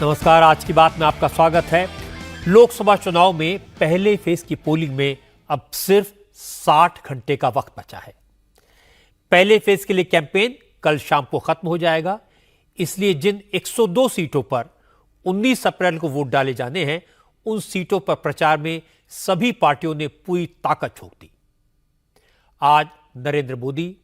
नमस्कार, आज की बात में आपका स्वागत है। लोकसभा चुनाव में पहले फेज की पोलिंग में अब सिर्फ 60 घंटे का वक्त बचा है। पहले फेज के लिए कैंपेन कल शाम को खत्म हो जाएगा, इसलिए जिन 102 सीटों पर 19 अप्रैल को वोट डाले जाने हैं, उन सीटों पर प्रचार में सभी पार्टियों ने पूरी ताकत झोंक दी। आज नरेंद्र मोदी,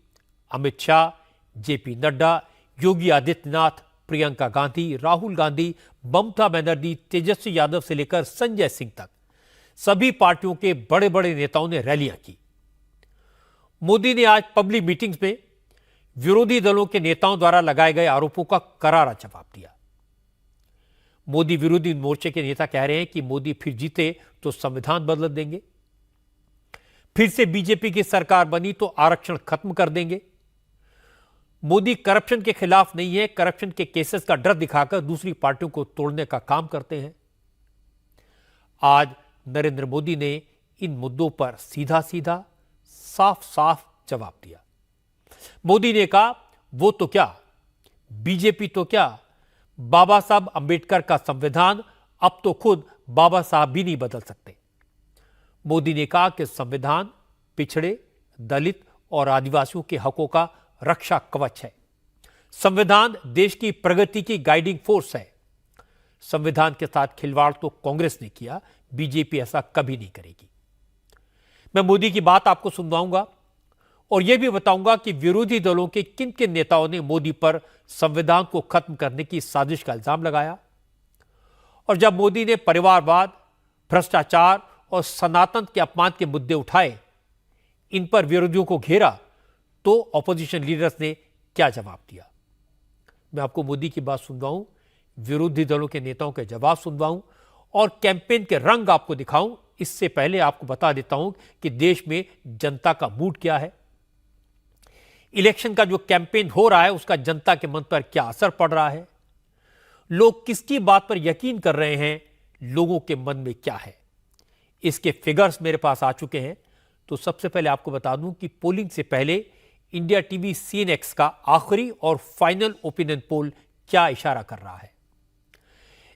अमित शाह, जेपी नड्डा, योगी आदित्यनाथ, प्रियंका गांधी, राहुल गांधी, ममता बनर्जी, तेजस्वी यादव से लेकर संजय सिंह तक सभी पार्टियों के बड़े बड़े नेताओं ने रैलियां की। मोदी ने आज पब्लिक मीटिंग्स में विरोधी दलों के नेताओं द्वारा लगाए गए आरोपों का करारा जवाब दिया। मोदी विरोधी मोर्चे के नेता कह रहे हैं कि मोदी फिर जीते तो संविधान बदल देंगे, फिर से बीजेपी की सरकार बनी तो आरक्षण खत्म कर देंगे। मोदी करप्शन के खिलाफ नहीं है, करप्शन के केसेस का डर दिखाकर दूसरी पार्टियों को तोड़ने का काम करते हैं। आज नरेंद्र मोदी ने इन मुद्दों पर सीधा सीधा साफ साफ जवाब दिया। मोदी ने कहा, वो तो क्या, बीजेपी तो क्या, बाबा साहब अंबेडकर का संविधान अब तो खुद बाबा साहब भी नहीं बदल सकते। मोदी ने कहा कि संविधान पिछड़े, दलित और आदिवासियों के हकों का रक्षा कवच है। संविधान देश की प्रगति की गाइडिंग फोर्स है। संविधान के साथ खिलवाड़ तो कांग्रेस ने किया, बीजेपी ऐसा कभी नहीं करेगी। मैं मोदी की बात आपको सुनवाऊंगा और यह भी बताऊंगा कि विरोधी दलों के किन किन नेताओं ने मोदी पर संविधान को खत्म करने की साजिश का इल्जाम लगाया। और जब मोदी ने परिवारवाद, भ्रष्टाचार और सनातन के अपमान के मुद्दे उठाए, इन पर विरोधियों को घेरा, तो ऑपोजिशन लीडर्स ने क्या जवाब दिया। मैं आपको मोदी की बात सुनवाऊं, विरोधी दलों के नेताओं के जवाब सुनवाऊं और कैंपेन के रंग आपको दिखाऊं। इससे पहले आपको बता देता हूं कि देश में जनता का मूड क्या है। इलेक्शन का जो कैंपेन हो रहा है, उसका जनता के मन पर क्या असर पड़ रहा है, लोग किसकी बात पर यकीन कर रहे हैं, लोगों के मन में क्या है। इसके फिगर्स मेरे पास आ चुके हैं। तो सबसे पहले आपको बता दूं कि पोलिंग से पहले इंडिया टीवी CNX का आखिरी और फाइनल ओपिनियन पोल क्या इशारा कर रहा है।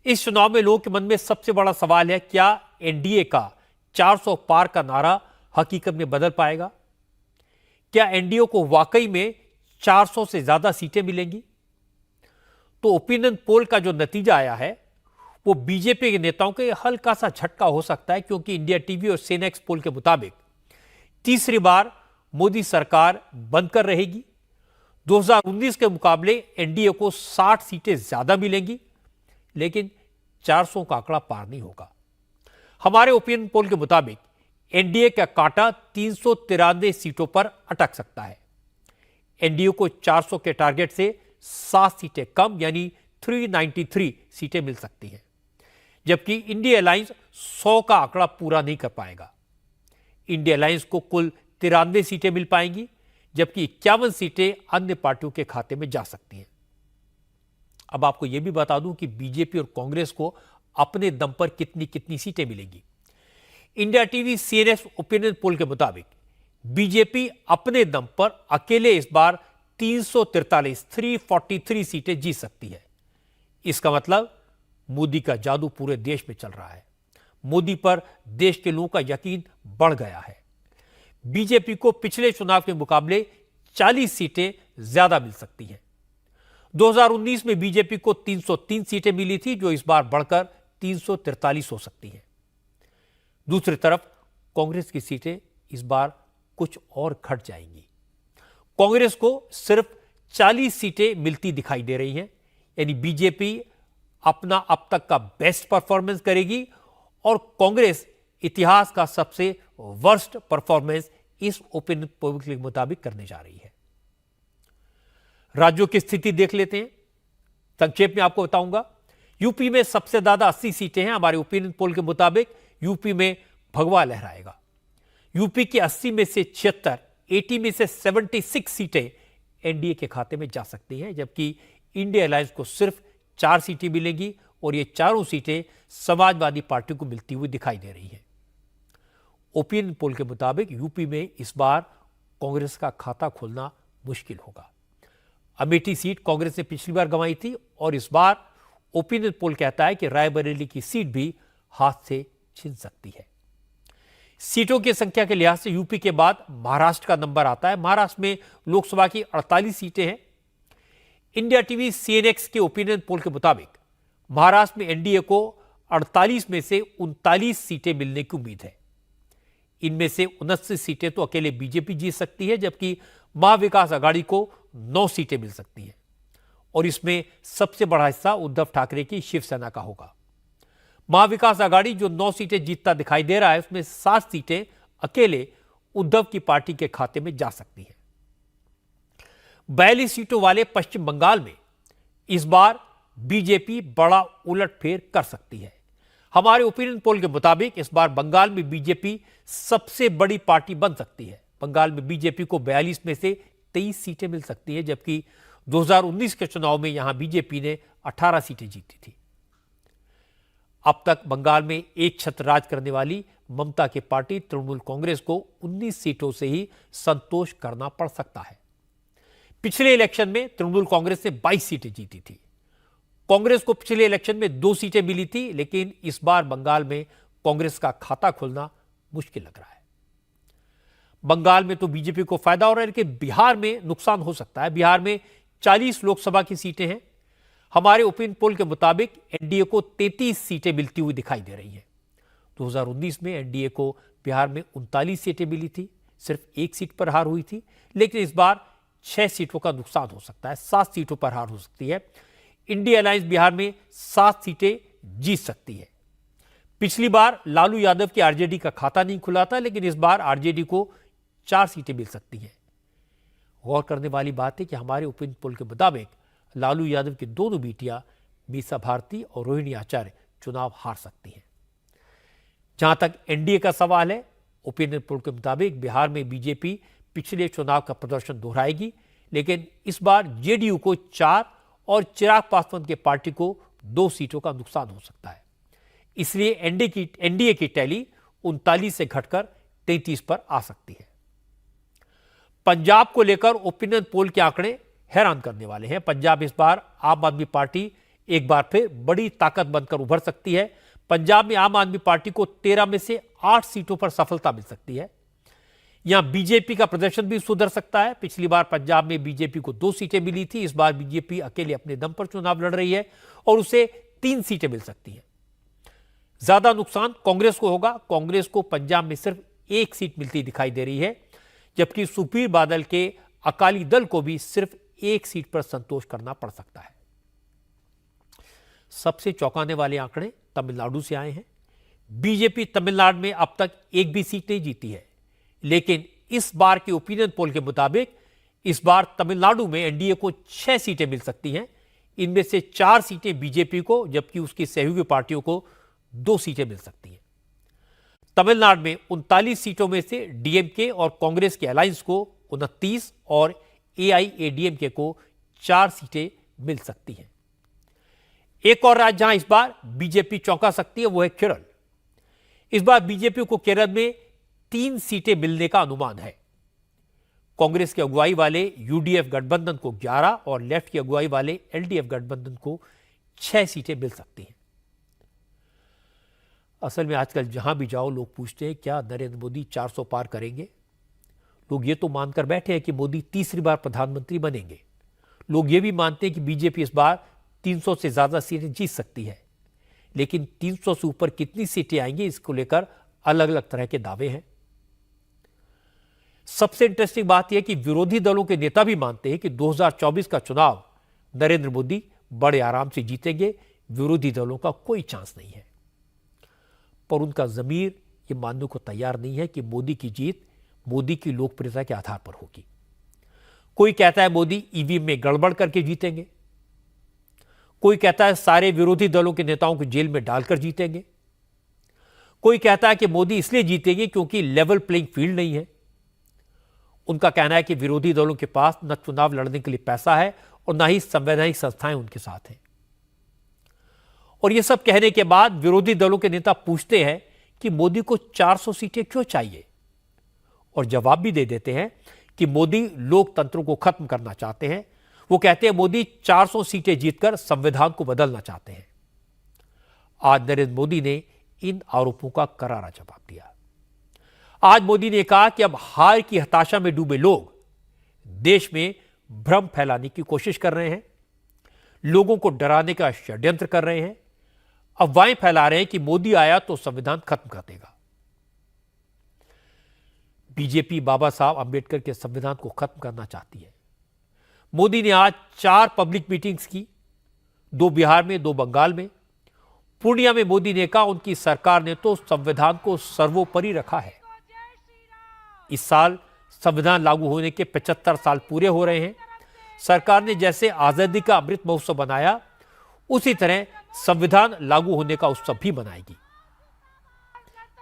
इस चुनाव में लोगों के मन में सबसे बड़ा सवाल है, क्या एनडीए का 400 पार का नारा हकीकत में बदल पाएगा? क्या एनडीए को वाकई में 400 से ज्यादा सीटें मिलेंगी? तो ओपिनियन पोल का जो नतीजा आया है, वो बीजेपी के नेताओं के हल्का सा झटका हो सकता है, क्योंकि इंडिया टीवी और CNX पोल के मुताबिक तीसरी बार मोदी सरकार बनकर रहेगी। 2019 के मुकाबले एनडीए को 60 सीटें ज्यादा मिलेंगी, लेकिन 400 का आंकड़ा पार नहीं होगा। हमारे ओपिनियन पोल के मुताबिक एनडीए का कांटा 393 सीटों पर अटक सकता है। एनडीए को 400 के टारगेट से 7 सीटें कम, यानी 393 सीटें मिल सकती हैं, जबकि इंडिया अलायंस 100 का आंकड़ा पूरा नहीं कर पाएगा। इंडिया अलायंस को कुल 93 सीटें मिल पाएंगी, जबकि 51 सीटें अन्य पार्टियों के खाते में जा सकती हैं। अब आपको यह भी बता दूं कि बीजेपी और कांग्रेस को अपने दम पर कितनी कितनी सीटें मिलेंगी। India TV CNX opinion poll के मुताबिक बीजेपी अपने दम पर अकेले इस बार 343 सीटें जीत सकती है। इसका मतलब मोदी का जादू पूरे देश में चल रहा है। मोदी पर देश के लोगों का यकीन बढ़ गया है। बीजेपी को पिछले चुनाव के मुकाबले 40 सीटें ज्यादा मिल सकती हैं। 2019 में बीजेपी को 303 सीटें मिली थी, जो इस बार बढ़कर 343 हो सकती हैं। दूसरी तरफ कांग्रेस की सीटें इस बार कुछ और घट जाएंगी। कांग्रेस को सिर्फ 40 सीटें मिलती दिखाई दे रही हैं, यानी बीजेपी अपना अब तक का बेस्ट परफॉर्मेंस करेगी और कांग्रेस इतिहास का सबसे वर्स्ट परफॉर्मेंस इस ओपिनियन पोल के मुताबिक करने जा रही है। राज्यों की स्थिति देख लेते हैं, संक्षेप में आपको बताऊंगा। यूपी में सबसे ज्यादा 80 सीटें हैं। हमारे ओपिनियन पोल के मुताबिक यूपी में भगवा लहराएगा। यूपी की 80 में से 76, 80 में से 76 सीटें एनडीए के खाते में जा सकती हैं, जबकि इंडिया अलायंस को सिर्फ 4 सीटें मिलेंगी और ये चारों सीटें समाजवादी पार्टी को मिलती हुई दिखाई दे रही हैं। ओपिनियन पोल के मुताबिक यूपी में इस बार कांग्रेस का खाता खोलना मुश्किल होगा। अमेठी सीट कांग्रेस ने पिछली बार गंवाई थी और इस बार ओपिनियन पोल कहता है कि रायबरेली की सीट भी हाथ से छिन सकती है। सीटों की संख्या के लिहाज से यूपी के बाद महाराष्ट्र का नंबर आता है। महाराष्ट्र में लोकसभा की 48 सीटें हैं। इंडिया टीवी सीएनएक्स के ओपिनियन पोल के मुताबिक महाराष्ट्र में एनडीए को 48 में से 39 सीटें मिलने की उम्मीद है। इनमें से 29 सीटें तो अकेले बीजेपी जीत सकती है, जबकि महाविकास आघाड़ी को 9 सीटें मिल सकती हैं और इसमें सबसे बड़ा हिस्सा उद्धव ठाकरे की शिवसेना का होगा। महाविकास आघाड़ी जो 9 सीटें जीतता दिखाई दे रहा है, उसमें 7 सीटें अकेले उद्धव की पार्टी के खाते में जा सकती हैं। 42 सीटों वाले पश्चिम बंगाल में इस बार बीजेपी बड़ा उलटफेर कर सकती है। हमारे ओपिनियन पोल के मुताबिक इस बार बंगाल में बीजेपी सबसे बड़ी पार्टी बन सकती है। बंगाल में बीजेपी को 42 में से 23 सीटें मिल सकती हैं, जबकि 2019 के चुनाव में यहां बीजेपी ने 18 सीटें जीती थी। अब तक बंगाल में एक छत्र राज करने वाली ममता की पार्टी तृणमूल कांग्रेस को 19 सीटों से ही संतोष करना पड़ सकता है। पिछले इलेक्शन में तृणमूल कांग्रेस ने 22 सीटें जीती थी। कांग्रेस को पिछले इलेक्शन में 2 सीटें मिली थी, लेकिन इस बार बंगाल में कांग्रेस का खाता खुलना मुश्किल लग रहा है। बंगाल में तो बीजेपी को फायदा हो रहा है, लेकिन बिहार में नुकसान हो सकता है। बिहार में 40 लोकसभा की सीटें हैं। हमारे ओपिनियन पोल के मुताबिक एनडीए को 33 सीटें मिलती हुई दिखाई दे रही हैं। 2019 में एनडीए को बिहार में 39 सीटें मिली थी, सिर्फ 1 सीट पर हार हुई थी, लेकिन इस बार 6 सीटों का नुकसान हो सकता है, 7 सीटों पर हार हो सकती है। इंडिया अलायंस बिहार में 7 सीटें जीत सकती है। पिछली बार लालू यादव की आरजेडी का खाता नहीं खुला था, लेकिन इस बार आरजेडी को 4 सीटें मिल सकती हैं। गौर करने वाली बात है कि हमारे ओपिनियन पोल के मुताबिक लालू यादव की दोनों बेटियां मीसा भारती और रोहिणी आचार्य चुनाव हार सकती हैं। जहां तक एनडीए का सवाल है, ओपिनियन पोल के मुताबिक बिहार में बीजेपी पिछले चुनाव का प्रदर्शन दोहराएगी, लेकिन इस बार जेडीयू को 4 और चिराग पासवान के पार्टी को 2 सीटों का नुकसान हो सकता है। इसलिए एनडीए की टैली 39 से घटकर 33 पर आ सकती है। पंजाब को लेकर ओपिनियन पोल के आंकड़े हैरान करने वाले हैं। पंजाब इस बार आम आदमी पार्टी एक बार फिर बड़ी ताकत बनकर उभर सकती है। पंजाब में आम आदमी पार्टी को 13 में से 8 सीटों पर सफलता मिल सकती है। यहां बीजेपी का प्रदर्शन भी सुधर सकता है। पिछली बार पंजाब में बीजेपी को 2 सीटें मिली थी, इस बार बीजेपी अकेले अपने दम पर चुनाव लड़ रही है और उसे 3 सीटें मिल सकती हैं। ज्यादा नुकसान कांग्रेस को होगा। कांग्रेस को पंजाब में सिर्फ 1 सीट मिलती दिखाई दे रही है, जबकि सुखबीर बादल के अकाली दल को भी सिर्फ 1 सीट पर संतोष करना पड़ सकता है। सबसे चौंकाने वाले आंकड़े तमिलनाडु से आए हैं। बीजेपी तमिलनाडु में अब तक एक भी सीट नहीं जीती है, लेकिन इस बार के ओपिनियन पोल के मुताबिक इस बार तमिलनाडु में एनडीए को 6 सीटें मिल सकती हैं। इनमें से 4 सीटें बीजेपी को, जबकि उसकी सहयोगी पार्टियों को 2 सीटें मिल सकती हैं। तमिलनाडु में 39 सीटों में से डीएमके और कांग्रेस के अलायंस को 29 और एआईएडीएमके को 4 सीटें मिल सकती हैं। एक और राज्य जहां इस बार बीजेपी चौंका सकती है वो है केरल। इस बार बीजेपी को केरल में 3 सीटें मिलने का अनुमान है। कांग्रेस की अगुवाई वाले यूडीएफ गठबंधन को 11 और लेफ्ट की अगुवाई वाले एलडीएफ गठबंधन को 6 सीटें मिल सकती हैं। असल में आजकल जहां भी जाओ लोग पूछते हैं क्या नरेंद्र मोदी 400 पार करेंगे। लोग ये तो मानकर बैठे हैं कि मोदी तीसरी बार प्रधानमंत्री बनेंगे। लोग ये भी मानते हैं कि बीजेपी इस बार 300 से ज्यादा सीटें जीत सकती है, लेकिन 300 से ऊपर कितनी सीटें आएंगी इसको लेकर अलग अलग तरह के दावे हैं। सबसे इंटरेस्टिंग बात यह कि विरोधी दलों के नेता भी मानते हैं कि 2024 का चुनाव नरेंद्र मोदी बड़े आराम से जीतेंगे, विरोधी दलों का कोई चांस नहीं है। पर उनका जमीर यह मानने को तैयार नहीं है कि मोदी की जीत मोदी की लोकप्रियता के आधार पर होगी। कोई कहता है मोदी ईवीएम में गड़बड़ करके जीतेंगे, कोई कहता है सारे विरोधी दलों के नेताओं को जेल में डालकर जीतेंगे, कोई कहता है कि मोदी इसलिए जीतेंगे क्योंकि लेवल प्लेइंग फील्ड नहीं है। उनका कहना है कि विरोधी दलों के पास न चुनाव लड़ने के लिए पैसा है और न ही संवैधानिक संस्थाएं उनके साथ हैं। और यह सब कहने के बाद विरोधी दलों के नेता पूछते हैं कि मोदी को 400 सीटें क्यों चाहिए, और जवाब भी दे देते हैं कि मोदी लोकतंत्र को खत्म करना चाहते हैं। वो कहते हैं मोदी 400 सीटें जीतकर संविधान को बदलना चाहते हैं। आज नरेंद्र मोदी ने इन आरोपों का करारा जवाब दिया। आज मोदी ने कहा कि अब हार की हताशा में डूबे लोग देश में भ्रम फैलाने की कोशिश कर रहे हैं, लोगों को डराने का षड्यंत्र कर रहे हैं, अफवाहें फैला रहे हैं कि मोदी आया तो संविधान खत्म कर देगा। बीजेपी बाबा साहब अंबेडकर के संविधान को खत्म करना चाहती है। मोदी ने आज 4 पब्लिक मीटिंग्स की, 2 बिहार में, 2 बंगाल में। पूर्णिया में मोदी ने कहा उनकी सरकार ने तो संविधान को सर्वोपरि रखा है। इस साल संविधान लागू होने के 75 साल पूरे हो रहे हैं। सरकार ने जैसे आजादी का अमृत महोत्सव बनाया, उसी तरह संविधान लागू होने का उत्सव भी मनाएगी।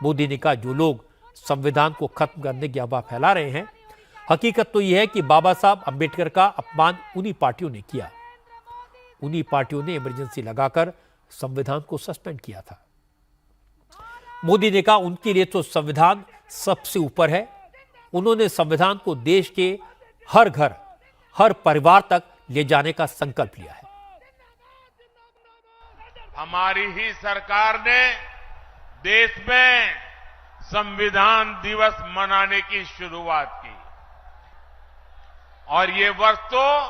मोदी ने कहा जो लोग संविधान को खत्म करने की अफवाह फैला रहे हैं, हकीकत तो यह है कि बाबा साहब अंबेडकर का अपमान उन्हीं पार्टियों ने किया। उन्हीं पार्टियों ने इमरजेंसी लगाकर संविधान को सस्पेंड किया था। मोदी ने कहा उनके लिए तो संविधान सबसे ऊपर है। उन्होंने संविधान को देश के हर घर, हर परिवार तक ले जाने का संकल्प लिया है। हमारी ही सरकार ने देश में संविधान दिवस मनाने की शुरुआत की और ये वर्ष तो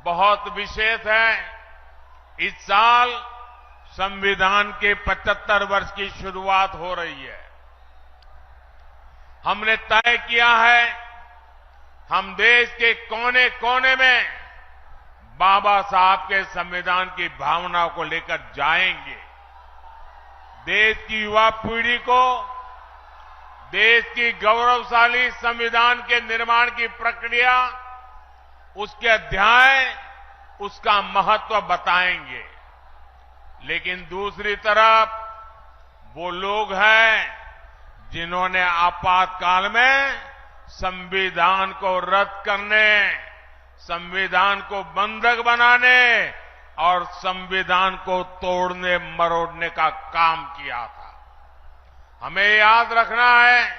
बहुत विशेष है। इस साल संविधान के 75 वर्ष की शुरुआत हो रही है। हमने तय किया है हम देश के कोने कोने में बाबा साहब के संविधान की भावना को लेकर जाएंगे। देश की युवा पीढ़ी को देश की गौरवशाली संविधान के निर्माण की प्रक्रिया, उसके अध्याय, उसका महत्व बताएंगे। लेकिन दूसरी तरफ वो लोग हैं जिन्होंने आपातकाल में संविधान को रद्द करने, संविधान को बंधक बनाने और संविधान को तोड़ने मरोड़ने का काम किया था। हमें याद रखना है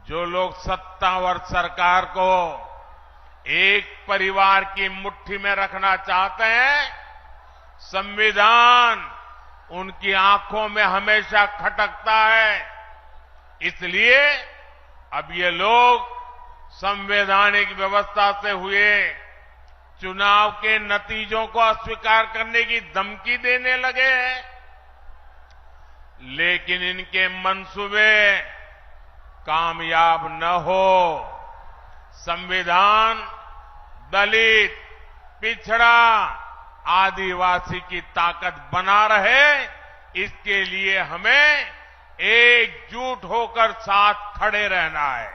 जो लोग सत्तावर सरकार को एक परिवार की मुट्ठी में रखना चाहते हैं, संविधान उनकी आंखों में हमेशा खटकता है। इसलिए अब ये लोग संवैधानिक व्यवस्था से हुए चुनाव के नतीजों को अस्वीकार करने की धमकी देने लगे हैं। लेकिन इनके मंसूबे कामयाब न हो। संविधान दलित, पिछड़ा, आदिवासी की ताकत बना रहे, इसके लिए हमें एकजुट होकर साथ खड़े रहना है।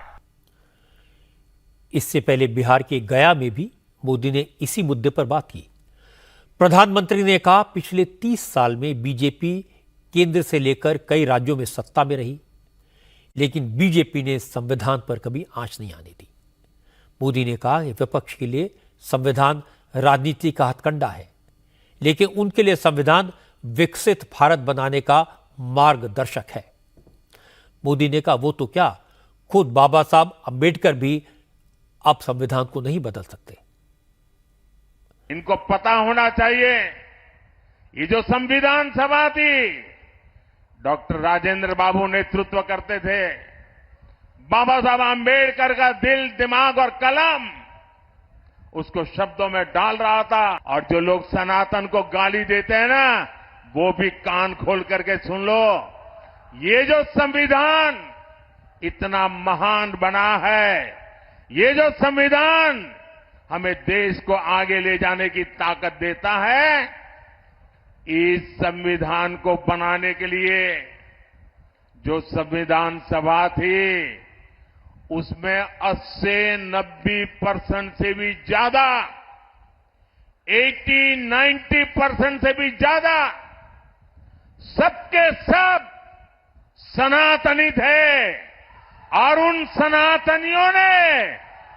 इससे पहले बिहार के गया में भी मोदी ने इसी मुद्दे पर बात की। प्रधानमंत्री ने कहा पिछले 30 साल में बीजेपी केंद्र से लेकर कई राज्यों में सत्ता में रही, लेकिन बीजेपी ने संविधान पर कभी आंच नहीं आने दी। मोदी ने कहा कि विपक्ष के लिए संविधान राजनीति का हथकंडा है, लेकिन उनके लिए संविधान विकसित भारत बनाने का मार्गदर्शक है। मोदी ने कहा वो तो क्या, खुद बाबा साहब अंबेडकर भी अब संविधान को नहीं बदल सकते। इनको पता होना चाहिए ये जो संविधान सभा थी, डॉक्टर राजेंद्र बाबू नेतृत्व करते थे। बाबा साहब अंबेडकर का दिल, दिमाग और कलम उसको शब्दों में डाल रहा था। और जो लोग सनातन को गाली देते हैं ना, वो भी कान खोल करके सुन लो। ये जो संविधान इतना महान बना है, ये जो संविधान हमें देश को आगे ले जाने की ताकत देता है, इस संविधान को बनाने के लिए जो संविधान सभा थी, उसमें 80-90% से भी ज्यादा, 80-90% से भी ज्यादा सबके सब सनातनी थे। और उन सनातनियों ने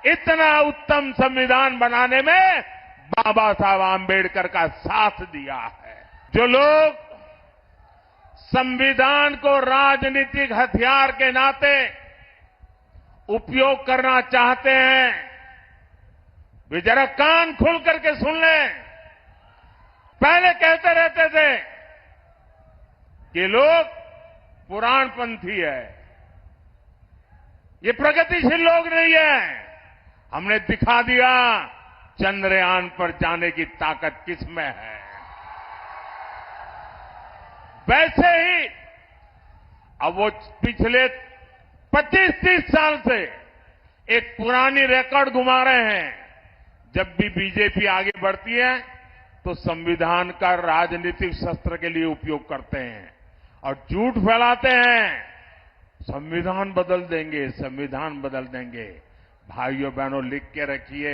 इतना उत्तम संविधान बनाने में बाबा साहब आंबेडकर का साथ दिया है। जो लोग संविधान को राजनीतिक हथियार के नाते उपयोग करना चाहते हैं, वे जरा कान खोल करके सुन लें। पहले कहते रहते थे कि लोग पुराणपंथी है, ये प्रगतिशील लोग नहीं है। हमने दिखा दिया चंद्रयान पर जाने की ताकत किसमें है। वैसे ही अब वो पिछले 25-30 साल से एक पुरानी रिकॉर्ड घुमा रहे हैं। जब भी बीजेपी आगे बढ़ती है तो संविधान का राजनीतिक शस्त्र के लिए उपयोग करते हैं और झूठ फैलाते हैं, संविधान बदल देंगे, संविधान बदल देंगे। भाइयों बहनों, लिख के रखिए,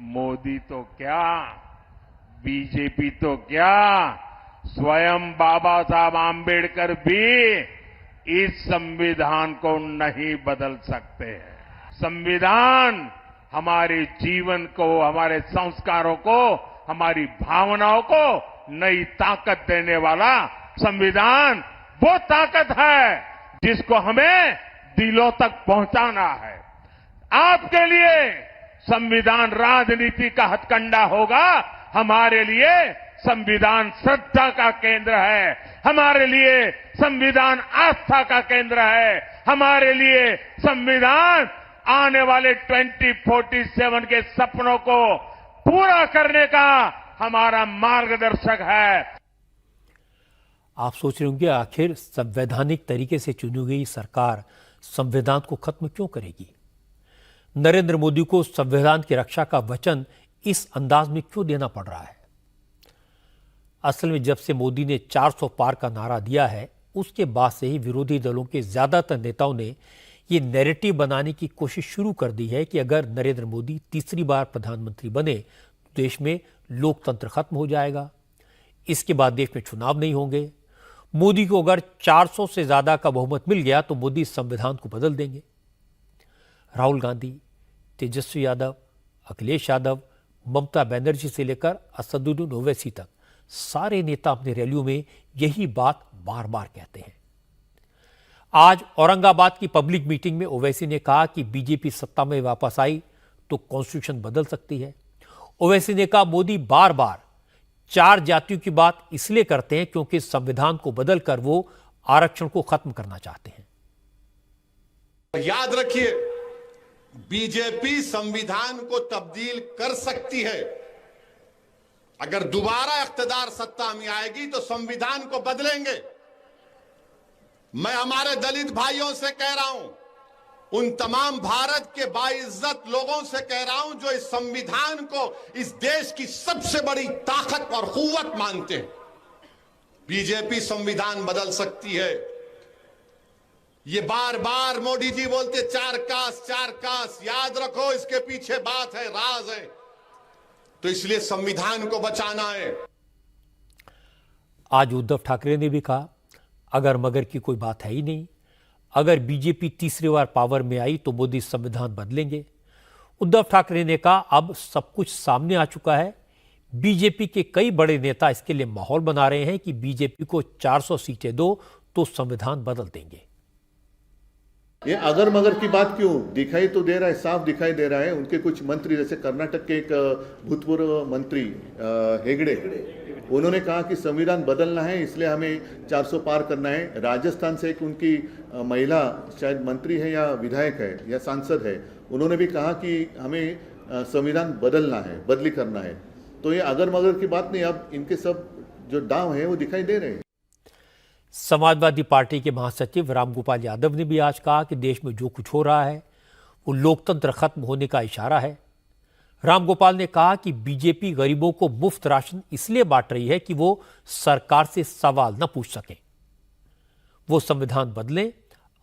मोदी तो क्या, बीजेपी तो क्या, स्वयं बाबा साहब आंबेडकर भी इस संविधान को नहीं बदल सकते हैं। संविधान हमारे जीवन को, हमारे संस्कारों को, हमारी भावनाओं को नई ताकत देने वाला संविधान वो ताकत है जिसको हमें दिलों तक पहुंचाना है। आपके लिए संविधान राजनीति का हथकंडा होगा, हमारे लिए संविधान श्रद्धा का केंद्र है, हमारे लिए संविधान आस्था का केंद्र है, हमारे लिए संविधान आने वाले 2047 के सपनों को पूरा करने का हमारा मार्गदर्शक है। आप सोच रहे होंगे आखिर संवैधानिक तरीके से चुनी गई सरकार संविधान को खत्म क्यों करेगी? नरेंद्र मोदी को संविधान की रक्षा का वचन इस अंदाज में क्यों देना पड़ रहा है? असल में जब से मोदी ने 400 पार का नारा दिया है, उसके बाद से ही विरोधी दलों के ज्यादातर नेताओं ने ये नैरेटिव बनाने की कोशिश शुरू कर दी है कि अगर नरेंद्र मोदी तीसरी बार प्रधानमंत्री बने तो देश में लोकतंत्र खत्म हो जाएगा, इसके बाद देश में चुनाव नहीं होंगे। मोदी को अगर 400 से ज्यादा का बहुमत मिल गया तो मोदी संविधान को बदल देंगे। राहुल गांधी, तेजस्वी यादव, अखिलेश यादव, ममता बनर्जी से लेकर असदुद्दीन ओवैसी तक सारे नेता अपनी रैलियों में यही बात बार बार कहते हैं। आज औरंगाबाद की पब्लिक मीटिंग में ओवैसी ने कहा कि बीजेपी सत्ता में वापस आई तो कॉन्स्टिट्यूशन बदल सकती है। ओवैसी ने कहा मोदी बार बार 4 जातियों की बात इसलिए करते हैं क्योंकि संविधान को बदलकर वो आरक्षण को खत्म करना चाहते हैं। याद रखिए, बीजेपी संविधान को तब्दील कर सकती है। अगर दोबारा इख्तिदार सत्ता में आएगी तो संविधान को बदलेंगे। मैं हमारे दलित भाइयों से कह रहा हूं, उन तमाम भारत के बाइज्जत लोगों से कह रहा हूं जो इस संविधान को इस देश की सबसे बड़ी ताकत और कुव्वत मानते हैं, बीजेपी संविधान बदल सकती है। ये बार बार मोदी जी बोलते 4 कास्ट, याद रखो इसके पीछे बात है, राज है। तो इसलिए संविधान को बचाना है। आज उद्धव ठाकरे ने भी कहा अगर मगर की कोई बात है ही नहीं, अगर बीजेपी तीसरी बार पावर में आई तो मोदी संविधान बदलेंगे। उद्धव ठाकरे ने कहा अब सब कुछ सामने आ चुका है, बीजेपी के कई बड़े नेता इसके लिए माहौल बना रहे हैं कि बीजेपी को 400 सीटें दो तो संविधान बदल देंगे। ये अगर मगर की बात क्यों? दिखाई तो दे रहा है, साफ दिखाई दे रहा है। उनके कुछ मंत्री, जैसे कर्नाटक के एक भूतपूर्व मंत्री हेगड़े, उन्होंने कहा कि संविधान बदलना है इसलिए हमें 400 पार करना है। राजस्थान से एक उनकी महिला शायद मंत्री है या विधायक है या सांसद है, उन्होंने भी कहा कि हमें संविधान बदलना है, बदली करना है। तो ये अगर मगर की बात नहीं, अब इनके सब जो दांव है वो दिखाई दे रहे हैं। समाजवादी पार्टी के महासचिव रामगोपाल यादव ने भी आज कहा कि देश में जो कुछ हो रहा है वो लोकतंत्र खत्म होने का इशारा है। रामगोपाल ने कहा कि बीजेपी गरीबों को मुफ्त राशन इसलिए बांट रही है कि वो सरकार से सवाल न पूछ सकें। वो संविधान बदलें,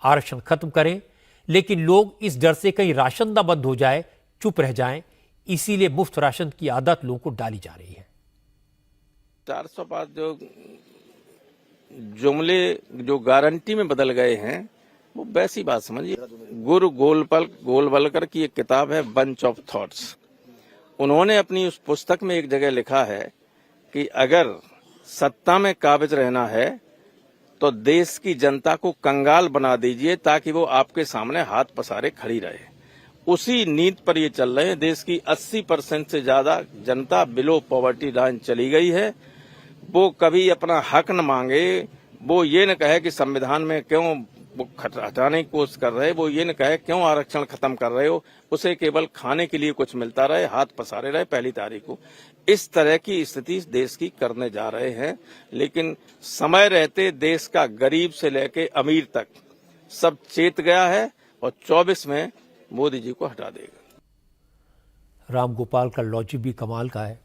आरक्षण खत्म करें, लेकिन लोग इस डर से कहीं राशन न बंद हो जाए, चुप रह जाएं, इसीलिए मुफ्त राशन की आदत लोगों को डाली जा रही है। 400 पार जो जुमले जो गारंटी में बदल गए हैं वो वैसी बात समझिए। गुरु गोलवलकर की एक किताब है बंच ऑफ थॉट्स, उन्होंने अपनी उस पुस्तक में एक जगह लिखा है कि अगर सत्ता में काबिज रहना है तो देश की जनता को कंगाल बना दीजिए ताकि वो आपके सामने हाथ पसारे खड़ी रहे। उसी नीति पर ये चल रहे हैं। देश की 80% से ज्यादा जनता बिलो पॉवर्टी लाइन चली गई है। वो कभी अपना हक न मांगे, वो ये न कहे कि संविधान में क्यों वो हटाने की कोशिश कर रहे, वो ये न कहे क्यों आरक्षण खत्म कर रहे हो, उसे केवल खाने के लिए कुछ मिलता रहे, हाथ पसारे रहे पहली तारीख को। इस तरह की स्थिति देश की करने जा रहे हैं। लेकिन समय रहते देश का गरीब से लेके अमीर तक सब चेत गया है और 24 में मोदी जी को हटा देगा। राम गोपाल का लॉजिक भी कमाल का है।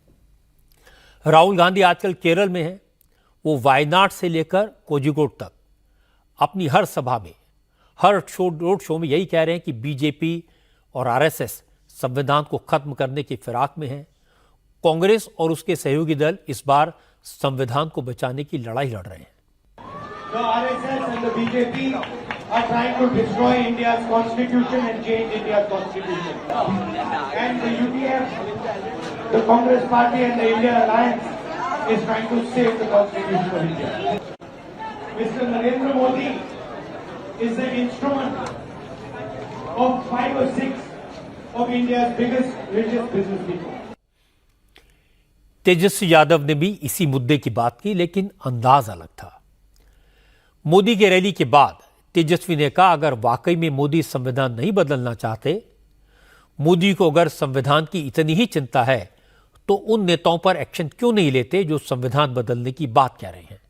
राहुल गांधी आजकल केरल में है। वो वायनाड से लेकर कोझिकोड तक अपनी हर सभा में, हर रोड शो में यही कह रहे हैं कि बीजेपी और आरएसएस संविधान को खत्म करने की फिराक में है। कांग्रेस और उसके सहयोगी दल इस बार संविधान को बचाने की लड़ाई लड़ रहे हैं। The RSS and the BJP are trying to destroy India's constitution and change India's constitution. And the UDF, the Congress Party and the India Alliance is trying to save the constitution of India. Mr. Narendra Modi is the instrument of 5 or 6 of India's biggest, richest business people. Tejashwi Yadav ने भी इसी मुद्दे की बात की, लेकिन अंदाज अलग था। मोदी के रैली के बाद तेजस्वी ने कहा, अगर वाकई में मोदी संविधान नहीं बदलना चाहते, मोदी को अगर संविधान की इतनी ही चिंता है, तो उन नेताओं पर एक्शन क्यों नहीं लेते जो संविधान बदलने की बात कह रहे हैं।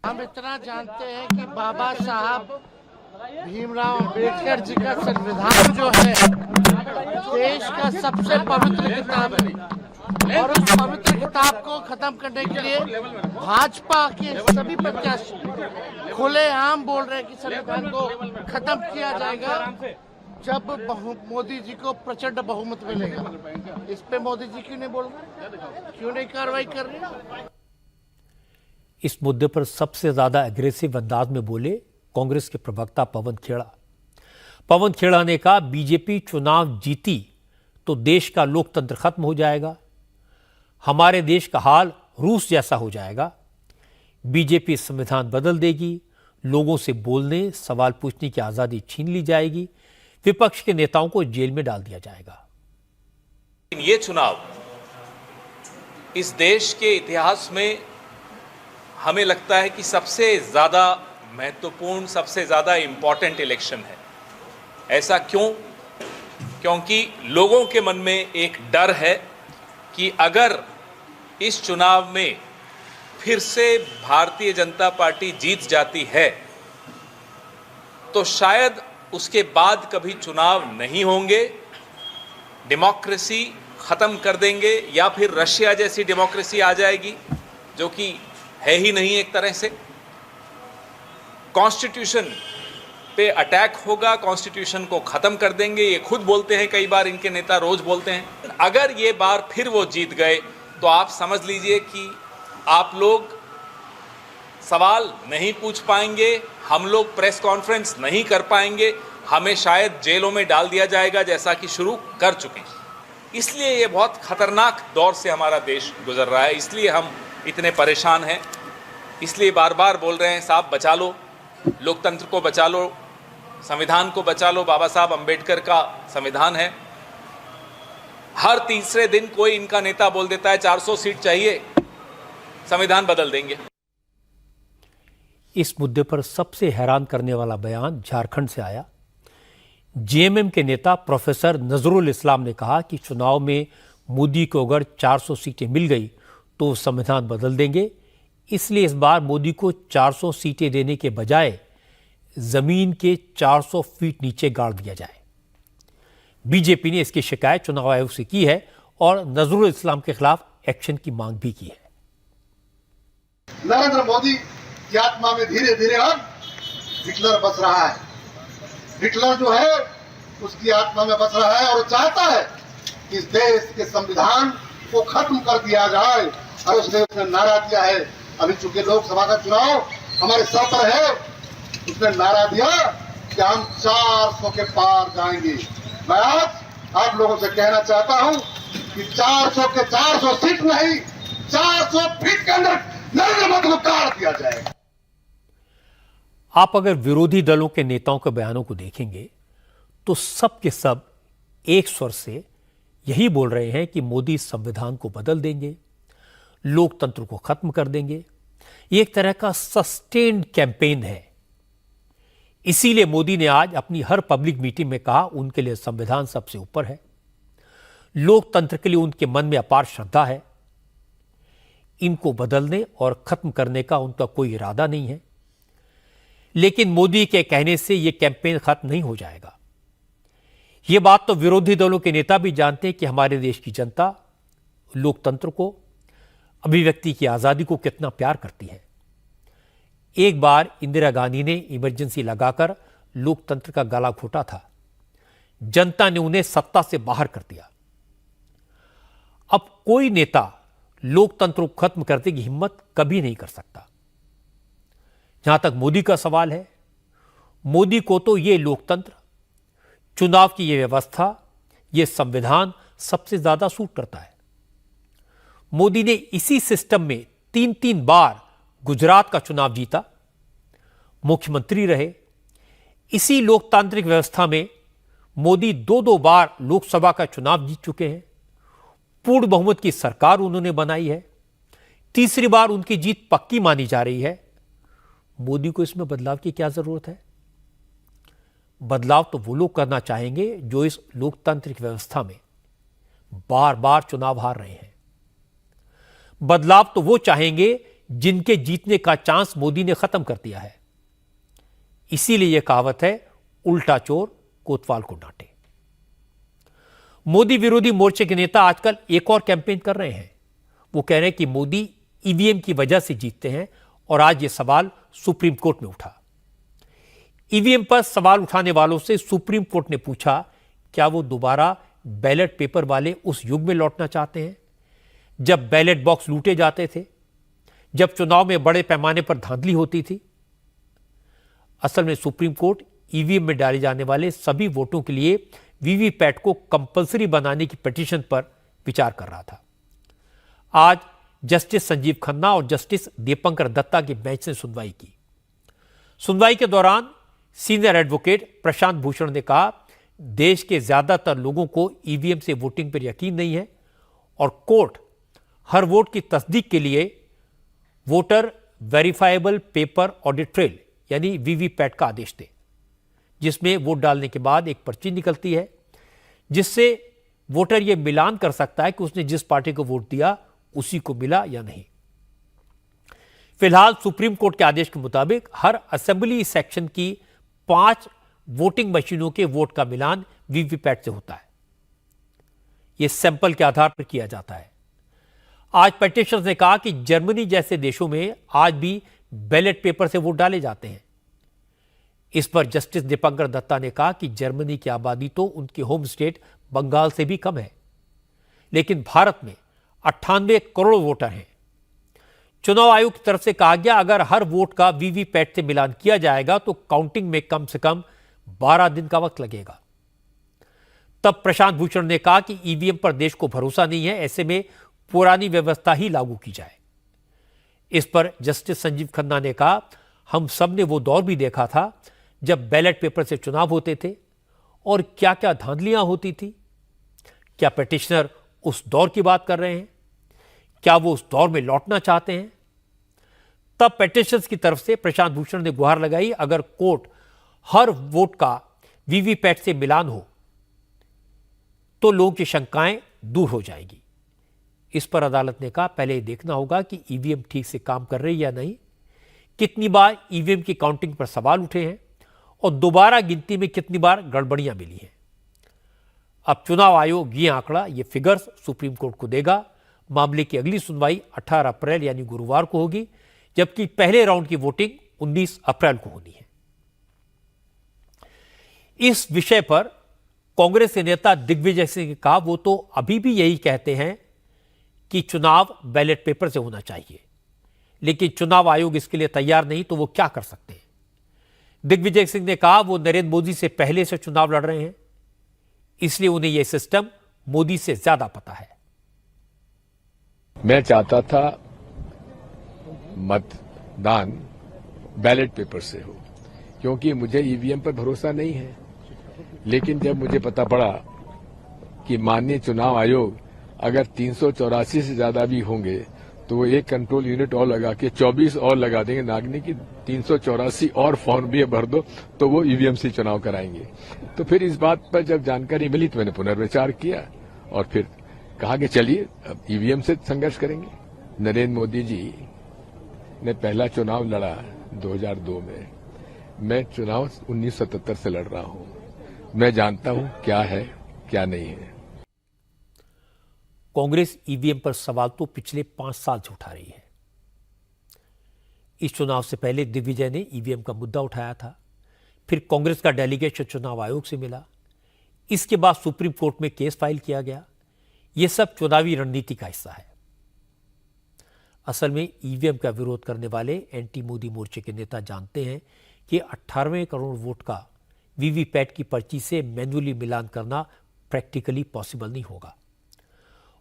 हम इतना जानते हैं कि बाबा साहब भीमराव अंबेडकर जी का संविधान जो है देश का सबसे पवित्र किताब है, और उस पवित्र किताब को खत्म करने के लिए भाजपा के सभी प्रत्याशी खुलेआम बोल रहे हैं कि संविधान को खत्म किया जाएगा जब मोदी जी को प्रचंड बहुमत मिलेगा। इस पे मोदी जी क्यों नहीं बोल रहे, क्यों नहीं कार्रवाई कर रहे? इस मुद्दे पर सबसे ज्यादा एग्रेसिव अंदाज में बोले कांग्रेस के प्रवक्ता पवन खेड़ा। पवन खेड़ा ने कहा, बीजेपी चुनाव जीती तो देश का लोकतंत्र खत्म हो जाएगा, हमारे देश का हाल रूस जैसा हो जाएगा। बीजेपी संविधान बदल देगी, लोगों से बोलने सवाल पूछने की आजादी छीन ली जाएगी, विपक्ष के नेताओं को जेल में डाल दिया जाएगा। ये चुनाव इस देश के इतिहास में हमें लगता है कि सबसे ज्यादा महत्वपूर्ण, सबसे ज्यादा इंपॉर्टेंट इलेक्शन है। ऐसा क्यों? क्योंकि लोगों के मन में एक डर है कि अगर इस चुनाव में फिर से भारतीय जनता पार्टी जीत जाती है तो शायद उसके बाद कभी चुनाव नहीं होंगे, डेमोक्रेसी खत्म कर देंगे, या फिर रशिया जैसी डेमोक्रेसी आ जाएगी जो कि है ही नहीं एक तरह से। कॉन्स्टिट्यूशन पे अटैक होगा, कॉन्स्टिट्यूशन को खत्म कर देंगे, ये खुद बोलते हैं, कई बार इनके नेता रोज बोलते हैं। अगर ये बार फिर वो जीत गए तो आप समझ लीजिए कि आप लोग सवाल नहीं पूछ पाएंगे, हम लोग प्रेस कॉन्फ्रेंस नहीं कर पाएंगे, हमें शायद जेलों में डाल दिया जाएगा जैसा कि शुरू कर चुके हैं। इसलिए ये बहुत खतरनाक दौर से हमारा देश गुजर रहा है, इसलिए हम इतने परेशान हैं, इसलिए बार बार बोल रहे हैं, साहब बचा लो, लोकतंत्र को बचा लो, संविधान को बचा लो। बाबा साहब अंबेडकर का संविधान है। हर तीसरे दिन कोई इनका नेता बोल देता है 400 सीट चाहिए, संविधान बदल देंगे। इस मुद्दे पर सबसे हैरान करने वाला बयान झारखंड से आया। जेएमएम के नेता प्रोफेसर नजरुल इस्लाम ने कहा कि चुनाव में मोदी को अगर 400 सीटें मिल गई तो संविधान बदल देंगे, इसलिए इस बार मोदी को 400 सीटें देने के बजाय जमीन के 400 फीट नीचे गाड़ दिया जाए। बीजेपी ने इसकी शिकायत चुनाव आयोग से की है और नजरुल इस्लाम के खिलाफ एक्शन की मांग भी की है। नरेंद्र मोदी की आत्मा में धीरे धीरे अब हिटलर बस रहा है। हिटलर जो है उसकी आत्मा में बस रहा है और चाहता है कि इस देश के संविधान को खत्म कर दिया जाए। और उसने नारा दिया है, अभी चूंकि लोकसभा का चुनाव हमारे सर पर है, उसने नारा दिया कि हम 400 के पार जाएंगे। मैं आज आप लोगों से कहना चाहता हूं कि 400 के 400 सीट नहीं, 400 फीट के अंदर नरेंद्र मोदी को गाड़ दिया जाएगा। आप अगर विरोधी दलों के नेताओं के बयानों को देखेंगे तो सब के सब एक स्वर से यही बोल रहे हैं कि मोदी संविधान को बदल देंगे, लोकतंत्र को खत्म कर देंगे। ये एक तरह का सस्टेन्ड कैंपेन है। इसीलिए मोदी ने आज अपनी हर पब्लिक मीटिंग में कहा उनके लिए संविधान सबसे ऊपर है, लोकतंत्र के लिए उनके मन में अपार श्रद्धा है, इनको बदलने और खत्म करने का उनका कोई इरादा नहीं है। लेकिन मोदी के कहने से यह कैंपेन खत्म नहीं हो जाएगा। यह बात तो विरोधी दलों के नेता भी जानते हैं कि हमारे देश की जनता लोकतंत्र को, अभिव्यक्ति की आजादी को कितना प्यार करती है। एक बार इंदिरा गांधी ने इमरजेंसी लगाकर लोकतंत्र का गला घोटा था, जनता ने उन्हें सत्ता से बाहर कर दिया। अब कोई नेता लोकतंत्र को खत्म करने की हिम्मत कभी नहीं कर सकता। जहां तक मोदी का सवाल है, मोदी को तो यह लोकतंत्र, चुनाव की यह व्यवस्था, यह संविधान सबसे ज्यादा सूट करता है। मोदी ने इसी सिस्टम में 3-3 बार गुजरात का चुनाव जीता, मुख्यमंत्री रहे। इसी लोकतांत्रिक व्यवस्था में मोदी 2-2 बार लोकसभा का चुनाव जीत चुके हैं। पूर्ण बहुमत की सरकार उन्होंने बनाई है। तीसरी बार उनकी जीत पक्की मानी जा रही है। मोदी को इसमें बदलाव की क्या जरूरत है? बदलाव तो वो लोग करना चाहेंगे जो इस लोकतांत्रिक व्यवस्था में बार बार चुनाव हार रहे हैं। बदलाव तो वो चाहेंगे जिनके जीतने का चांस मोदी ने खत्म कर दिया है। इसीलिए यह कहावत है, उल्टा चोर कोतवाल को डांटे। मोदी विरोधी मोर्चे के नेता आजकल एक और कैंपेन कर रहे हैं। वो कह रहे हैं कि मोदी ईवीएम की वजह से जीतते हैं और आज यह सवाल सुप्रीम कोर्ट में उठा। ईवीएम पर सवाल उठाने वालों से सुप्रीम कोर्ट ने पूछा, क्या वो दोबारा बैलेट पेपर वाले उस युग में लौटना चाहते हैं जब बैलेट बॉक्स लूटे जाते थे, जब चुनाव में बड़े पैमाने पर धांधली होती थी? असल में सुप्रीम कोर्ट ईवीएम में डाले जाने वाले सभी वोटों के लिए वीवीपैट को कंपलसरी बनाने की पिटीशन पर विचार कर रहा था। आज जस्टिस संजीव खन्ना और जस्टिस दीपंकर दत्ता की बेंच ने सुनवाई की। सुनवाई के दौरान सीनियर एडवोकेट प्रशांत भूषण ने कहा, देश के ज्यादातर लोगों को ईवीएम से वोटिंग पर यकीन नहीं है और कोर्ट हर वोट की तस्दीक के लिए voter verifiable paper audit trail यानी वीवीपैट का आदेश दे, जिसमें वोट डालने के बाद एक पर्ची निकलती है जिससे वोटर यह मिलान कर सकता है कि उसने जिस पार्टी को वोट दिया उसी को मिला या नहीं। फिलहाल सुप्रीम कोर्ट के आदेश के मुताबिक हर असेंबली सेक्शन की 5 वोटिंग मशीनों के वोट का मिलान वीवीपैट से होता है। यह सैंपल के आधार पर किया जाता है। आज पिटीशनर्स ने कहा कि जर्मनी जैसे देशों में आज भी बैलेट पेपर से वोट डाले जाते हैं। इस पर जस्टिस दीपंकर दत्ता ने कहा कि जर्मनी की आबादी तो उनके होम स्टेट बंगाल से भी कम है, लेकिन भारत में 98 करोड़ वोटर हैं। चुनाव आयोग की तरफ से कहा गया, अगर हर वोट का वीवीपैट से मिलान किया जाएगा तो काउंटिंग में कम से कम 12 दिन का वक्त लगेगा। तब प्रशांत भूषण ने कहा कि ईवीएम पर देश को भरोसा नहीं है, ऐसे में पुरानी व्यवस्था ही लागू की जाए। इस पर जस्टिस संजीव खन्ना ने कहा, हम सब ने वो दौर भी देखा था जब बैलेट पेपर से चुनाव होते थे और क्या क्या धांधलियां होती थी। क्या पिटीशनर उस दौर की बात कर रहे हैं? क्या वो उस दौर में लौटना चाहते हैं? तब पिटीशनर्स की तरफ से प्रशांत भूषण ने गुहार लगाई, अगर कोर्ट हर वोट का वीवीपैट से मिलान हो तो लोगों की शंकाएं दूर हो जाएगी। इस पर अदालत ने कहा, पहले देखना होगा कि ईवीएम ठीक से काम कर रही है या नहीं, कितनी बार ईवीएम की काउंटिंग पर सवाल उठे हैं और दोबारा गिनती में कितनी बार गड़बड़ियां मिली हैं। अब चुनाव आयोग ये आंकड़ा, ये फिगर्स सुप्रीम कोर्ट को देगा। मामले की अगली सुनवाई 18 अप्रैल यानी गुरुवार को होगी, जबकि पहले राउंड की वोटिंग 19 अप्रैल को होनी है। इस विषय पर कांग्रेस के नेता दिग्विजय सिंह ने कहा, वो तो अभी भी यही कहते हैं कि चुनाव बैलेट पेपर से होना चाहिए, लेकिन चुनाव आयोग इसके लिए तैयार नहीं तो वो क्या कर सकते हैं। दिग्विजय सिंह ने कहा, वो नरेंद्र मोदी से पहले से चुनाव लड़ रहे हैं, इसलिए उन्हें यह सिस्टम मोदी से ज्यादा पता है। मैं चाहता था मतदान बैलेट पेपर से हो, क्योंकि मुझे ईवीएम पर भरोसा नहीं है। लेकिन जब मुझे पता पड़ा कि माननीय चुनाव आयोग अगर 384 से ज्यादा भी होंगे तो वो एक कंट्रोल यूनिट और लगा के 24 और लगा देंगे, नागनी की 384 और फॉर्म भी भर दो तो वो ईवीएम से चुनाव कराएंगे। तो फिर इस बात पर जब जानकारी मिली तो मैंने पुनर्विचार किया और फिर कहा कि चलिए अब ईवीएम से संघर्ष करेंगे। नरेंद्र मोदी जी ने पहला चुनाव लड़ा 2002 में, मैं चुनाव 1977 से लड़ रहा हूं, मैं जानता हूं क्या है क्या नहीं है। कांग्रेस ईवीएम पर सवाल तो पिछले 5 साल से उठा रही है। इस चुनाव से पहले दिग्विजय ने ईवीएम का मुद्दा उठाया था, फिर कांग्रेस का डेलीगेशन चुनाव आयोग से मिला, इसके बाद सुप्रीम कोर्ट में केस फाइल किया गया। यह सब चुनावी रणनीति का हिस्सा है। असल में ईवीएम का विरोध करने वाले एंटी मोदी मोर्चे के नेता जानते हैं कि 18 करोड़ वोट का वीवीपैट की पर्ची से मैन्युअली मिलान करना प्रैक्टिकली पॉसिबल नहीं होगा,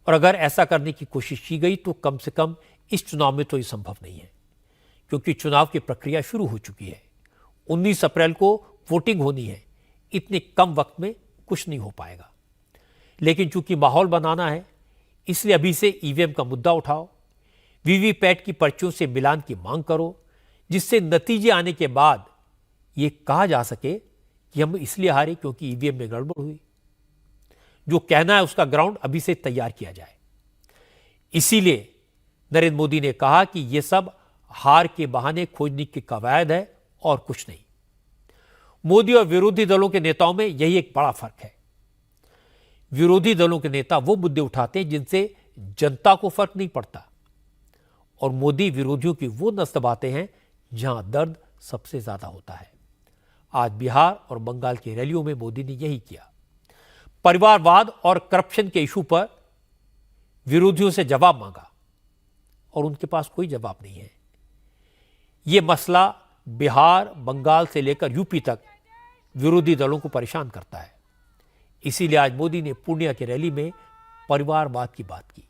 और अगर ऐसा करने की कोशिश की गई तो कम से कम इस चुनाव में तो ये संभव नहीं है, क्योंकि चुनाव की प्रक्रिया शुरू हो चुकी है। 19 अप्रैल को वोटिंग होनी है, इतने कम वक्त में कुछ नहीं हो पाएगा। लेकिन चूंकि माहौल बनाना है, इसलिए अभी से ईवीएम का मुद्दा उठाओ, वीवीपैट की पर्चियों से मिलान की मांग करो, जिससे नतीजे आने के बाद यह कहा जा सके कि हम इसलिए हारे क्योंकि ईवीएम में गड़बड़ हुई। जो कहना है उसका ग्राउंड अभी से तैयार किया जाए। इसीलिए नरेंद्र मोदी ने कहा कि यह सब हार के बहाने खोजने की कवायद है और कुछ नहीं। मोदी और विरोधी दलों के नेताओं में यही एक बड़ा फर्क है। विरोधी दलों के नेता वो मुद्दे उठाते हैं जिनसे जनता को फर्क नहीं पड़ता, और मोदी विरोधियों की वो नस दबाते हैं जहां दर्द सबसे ज्यादा होता है। आज बिहार और बंगाल की रैलियों में मोदी ने यही किया। परिवारवाद और करप्शन के इशू पर विरोधियों से जवाब मांगा और उनके पास कोई जवाब नहीं है। यह मसला बिहार, बंगाल से लेकर यूपी तक विरोधी दलों को परेशान करता है। इसीलिए आज मोदी ने पूर्णिया की रैली में परिवारवाद की बात की।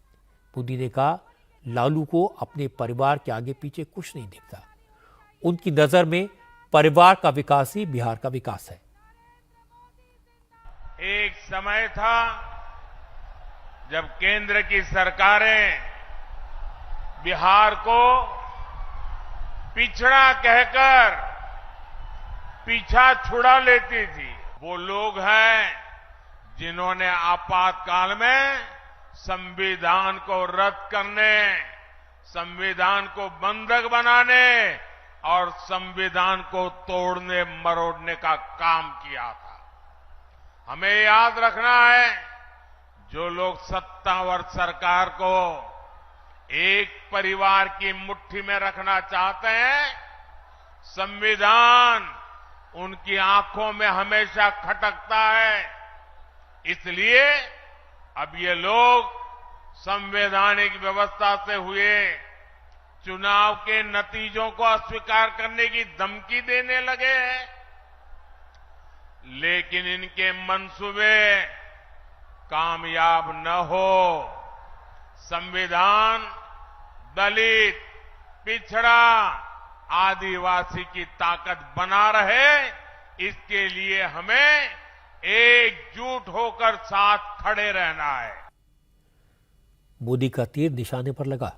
मोदी ने कहा, लालू को अपने परिवार के आगे पीछे कुछ नहीं दिखता। उनकी नजर में परिवार का विकास ही बिहार का विकास है। एक समय था जब केंद्र की सरकारें बिहार को पिछड़ा कहकर पीछा छुड़ा लेती थी। वो लोग हैं जिन्होंने आपातकाल में संविधान को रद्द करने, संविधान को बंधक बनाने और संविधान को तोड़ने मरोड़ने का काम किया था। हमें याद रखना है, जो लोग सत्तावर सरकार को एक परिवार की मुट्ठी में रखना चाहते हैं, संविधान उनकी आंखों में हमेशा खटकता है। इसलिए अब ये लोग संवैधानिक व्यवस्था से हुए चुनाव के नतीजों को अस्वीकार करने की धमकी देने लगे हैं। लेकिन इनके मंसूबे कामयाब न हो। संविधान दलित, पिछड़ा, आदिवासी की ताकत बना रहे, इसके लिए हमें एकजुट होकर साथ खड़े रहना है। मोदी का तीर निशाने पर लगा।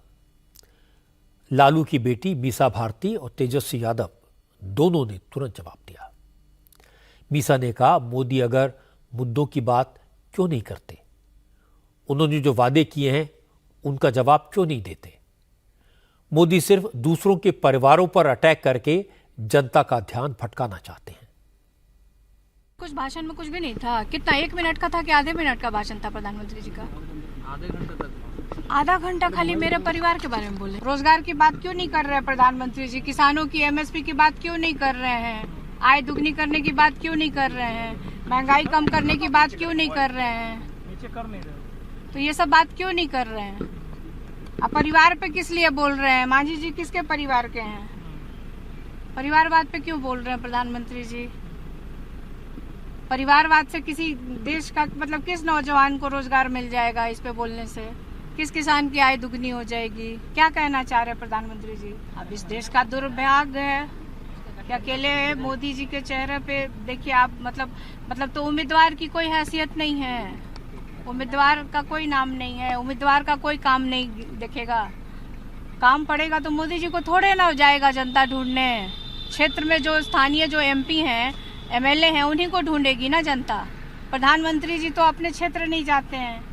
लालू की बेटी मीसा भारती और तेजस्वी यादव दोनों ने तुरंत जवाब दिया। मीसा ने कहा, मोदी अगर मुद्दों की बात क्यों नहीं करते, उन्होंने जो वादे किए हैं उनका जवाब क्यों नहीं देते। मोदी सिर्फ दूसरों के परिवारों पर अटैक करके जनता का ध्यान भटकाना चाहते हैं। कुछ भाषण में कुछ भी नहीं था। कितना, 1 मिनट का था कि आधे मिनट का भाषण था प्रधानमंत्री जी का? आधा घंटा खाली मेरे परिवार के बारे में बोले। रोजगार की बात क्यों नहीं कर रहे हैं प्रधानमंत्री जी? किसानों की एमएसपी की बात क्यों नहीं कर रहे हैं? आय दुगनी करने की बात क्यों नहीं कर रहे हैं? महंगाई कम करने की बात क्यों नहीं कर रहे हैं? तो ये सब बात क्यों नहीं कर रहे हैं? अब परिवार पे किस लिए बोल रहे हैं? मांझी जी किसके परिवार के हैं? परिवारवाद पे क्यों बोल रहे हैं प्रधानमंत्री जी? परिवारवाद से किसी देश का मतलब किस नौजवान को रोजगार मिल जाएगा इस पे बोलने से? किस किसान की आय दुगनी हो जाएगी? क्या कहना चाह रहे हैं प्रधानमंत्री जी? अब इस देश का दुर्भाग्य है कि अकेले मोदी जी के चेहरे पे देखिए आप, मतलब तो उम्मीदवार की कोई हैसियत नहीं है, उम्मीदवार का कोई नाम नहीं है, उम्मीदवार का कोई काम नहीं दिखेगा। काम पड़ेगा तो मोदी जी को थोड़े ना जाएगा जनता ढूंढने। क्षेत्र में जो स्थानीय जो एमपी हैं, एमएलए हैं, उन्हीं को ढूंढेगी ना जनता। प्रधानमंत्री जी तो अपने क्षेत्र नहीं जाते हैं,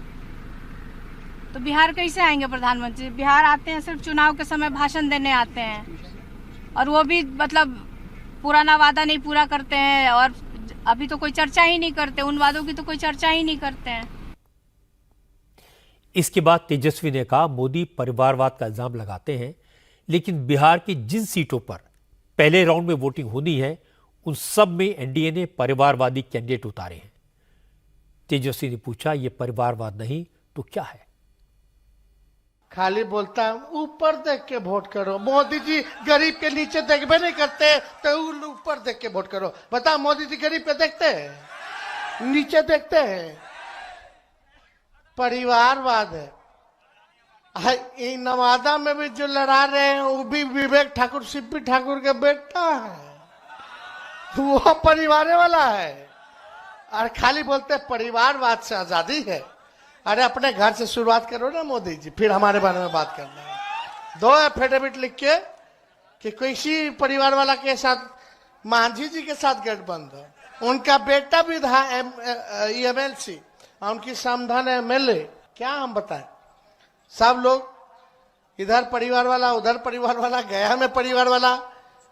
तो बिहार कैसे आएंगे प्रधानमंत्री? बिहार आते हैं सिर्फ चुनाव के समय भाषण देने आते हैं, और वो भी मतलब पुराना वादा नहीं पूरा करते हैं, और अभी तो कोई चर्चा ही नहीं करते, उन वादों की तो कोई चर्चा ही नहीं करते हैं। इसके बाद तेजस्वी ने कहा, मोदी परिवारवाद का इल्जाम लगाते हैं, लेकिन बिहार की जिन सीटों पर पहले राउंड में वोटिंग होनी है उन सब में एनडीए ने परिवारवादी कैंडिडेट उतारे हैं। तेजस्वी ने पूछा, ये परिवारवाद नहीं तो क्या है? खाली बोलता है ऊपर देख के वोट करो, मोदी जी गरीब के नीचे देखबे नहीं करते तो ऊपर देख के वोट करो। बता, मोदी जी गरीब पे देखते हैं, नीचे देखते हैं? परिवारवाद है। नवादा में भी जो लड़ा रहे हैं वो भी विवेक ठाकुर, सीपी ठाकुर के बेटा है, वो परिवार वाला है। और खाली बोलते परिवारवाद से आजादी है। अरे अपने घर से शुरुआत करो ना मोदी जी, फिर हमारे बारे में बात करना है। दो एफिडेविट लिख के कि किसी परिवार वाला के साथ मांझी जी के साथ गठबंधन हो, उनका बेटा भी था एमएलसी, उनकी समधन एमएलए, क्या हम बताएं? सब लोग इधर परिवार वाला, उधर परिवार वाला, गया में परिवार वाला,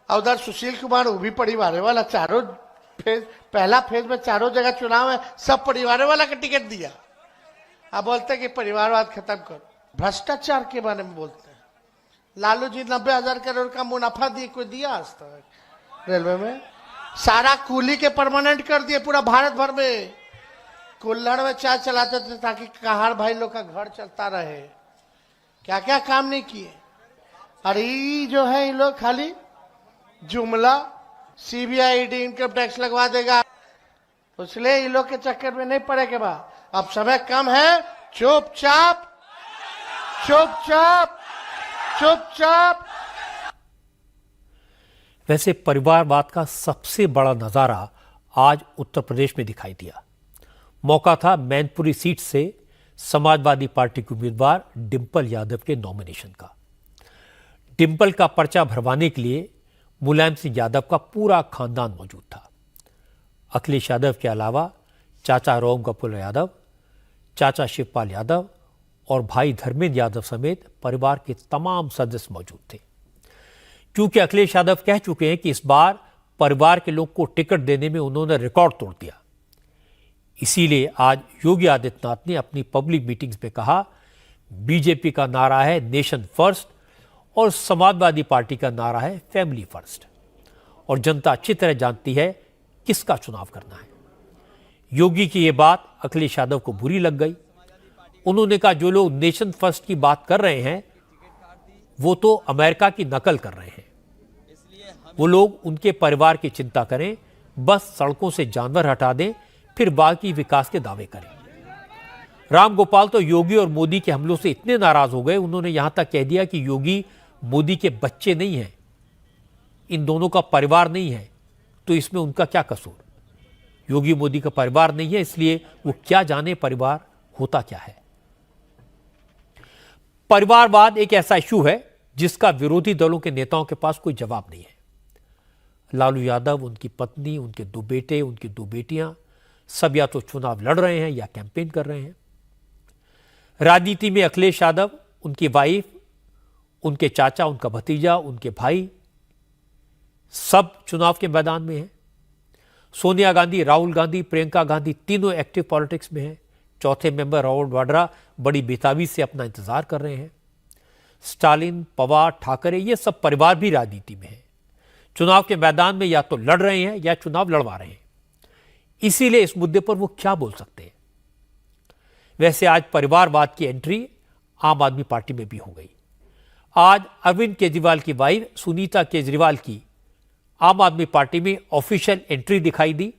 और उधर सुशील कुमार वो भी परिवार वाला। चारों फेज, पहला फेज में चारों जगह चुनाव है, सब परिवार वाला का टिकट दिया। अब बोलते कि परिवारवाद खत्म करो। भ्रष्टाचार के बारे में बोलते हैं। लालू जी 90,000 करोड़ का मुनाफा दिए, कोई दिया आज तक रेलवे में? सारा कूली के परमानेंट कर दिए पूरा भारत भर में। कुल्हड़ में चाय चलाते थे ताकि कहार भाई लोग का घर चलता रहे। क्या क्या काम नहीं किए। अरे जो है ये लोग खाली जुमला, सीबीआई ईडी इनकम टैक्स लगवा देगा, इसलिए ये लोग के चक्कर में नहीं पड़े के बाद। अब समय कम है, चुपचाप चुपचाप चुपचाप। वैसे परिवारवाद का सबसे बड़ा नजारा आज उत्तर प्रदेश में दिखाई दिया। मौका था मैनपुरी सीट से समाजवादी पार्टी की उम्मीदवार डिंपल यादव के नॉमिनेशन का। डिंपल का पर्चा भरवाने के लिए मुलायम सिंह यादव का पूरा खानदान मौजूद था। अखिलेश यादव के अलावा चाचा राम गोपाल यादव, चाचा शिवपाल यादव और भाई धर्मेंद्र यादव समेत परिवार के तमाम सदस्य मौजूद थे। क्योंकि अखिलेश यादव कह चुके हैं कि इस बार परिवार के लोग को टिकट देने में उन्होंने रिकॉर्ड तोड़ दिया, इसीलिए आज योगी आदित्यनाथ ने अपनी पब्लिक मीटिंग्स में कहा, बीजेपी का नारा है नेशन फर्स्ट और समाजवादी पार्टी का नारा है फैमिली फर्स्ट, और जनता अच्छी तरह जानती है किसका चुनाव करना है। योगी की यह बात अखिलेश यादव को बुरी लग गई। उन्होंने कहा, जो लोग नेशन फर्स्ट की बात कर रहे हैं वो तो अमेरिका की नकल कर रहे हैं। वो लोग उनके परिवार की चिंता करें, बस सड़कों से जानवर हटा दें, फिर बाकी विकास के दावे करें। राम गोपाल तो योगी और मोदी के हमलों से इतने नाराज हो गए, उन्होंने यहां तक कह दिया कि योगी मोदी के बच्चे नहीं हैं, इन दोनों का परिवार नहीं है, तो इसमें उनका क्या कसूर? योगी मोदी का परिवार नहीं है, इसलिए वो क्या जाने परिवार होता क्या है। परिवारवाद एक ऐसा इशू है जिसका विरोधी दलों के नेताओं के पास कोई जवाब नहीं है। लालू यादव, उनकी पत्नी, उनके 2 बेटे, उनकी 2 बेटियां सब या तो चुनाव लड़ रहे हैं या कैंपेन कर रहे हैं। राजनीति में अखिलेश यादव, उनकी वाइफ, उनके चाचा, उनका भतीजा, उनके भाई सब चुनाव के मैदान में हैं। सोनिया गांधी, राहुल गांधी, प्रियंका गांधी तीनों एक्टिव पॉलिटिक्स में हैं। चौथे मेंबर राहुल वाड्रा बड़ी बेताबी से अपना इंतजार कर रहे हैं। स्टालिन, पवार, ठाकरे ये सब परिवार भी राजनीति में हैं। चुनाव के मैदान में या तो लड़ रहे हैं या चुनाव लड़वा रहे हैं। इसीलिए इस मुद्दे पर वो क्या बोल सकते हैं। वैसे आज परिवारवाद की एंट्री आम आदमी पार्टी में भी हो गई। आज अरविंद केजरीवाल की वाइफ सुनीता केजरीवाल की आम आदमी पार्टी में ऑफिशियल एंट्री दिखाई दी।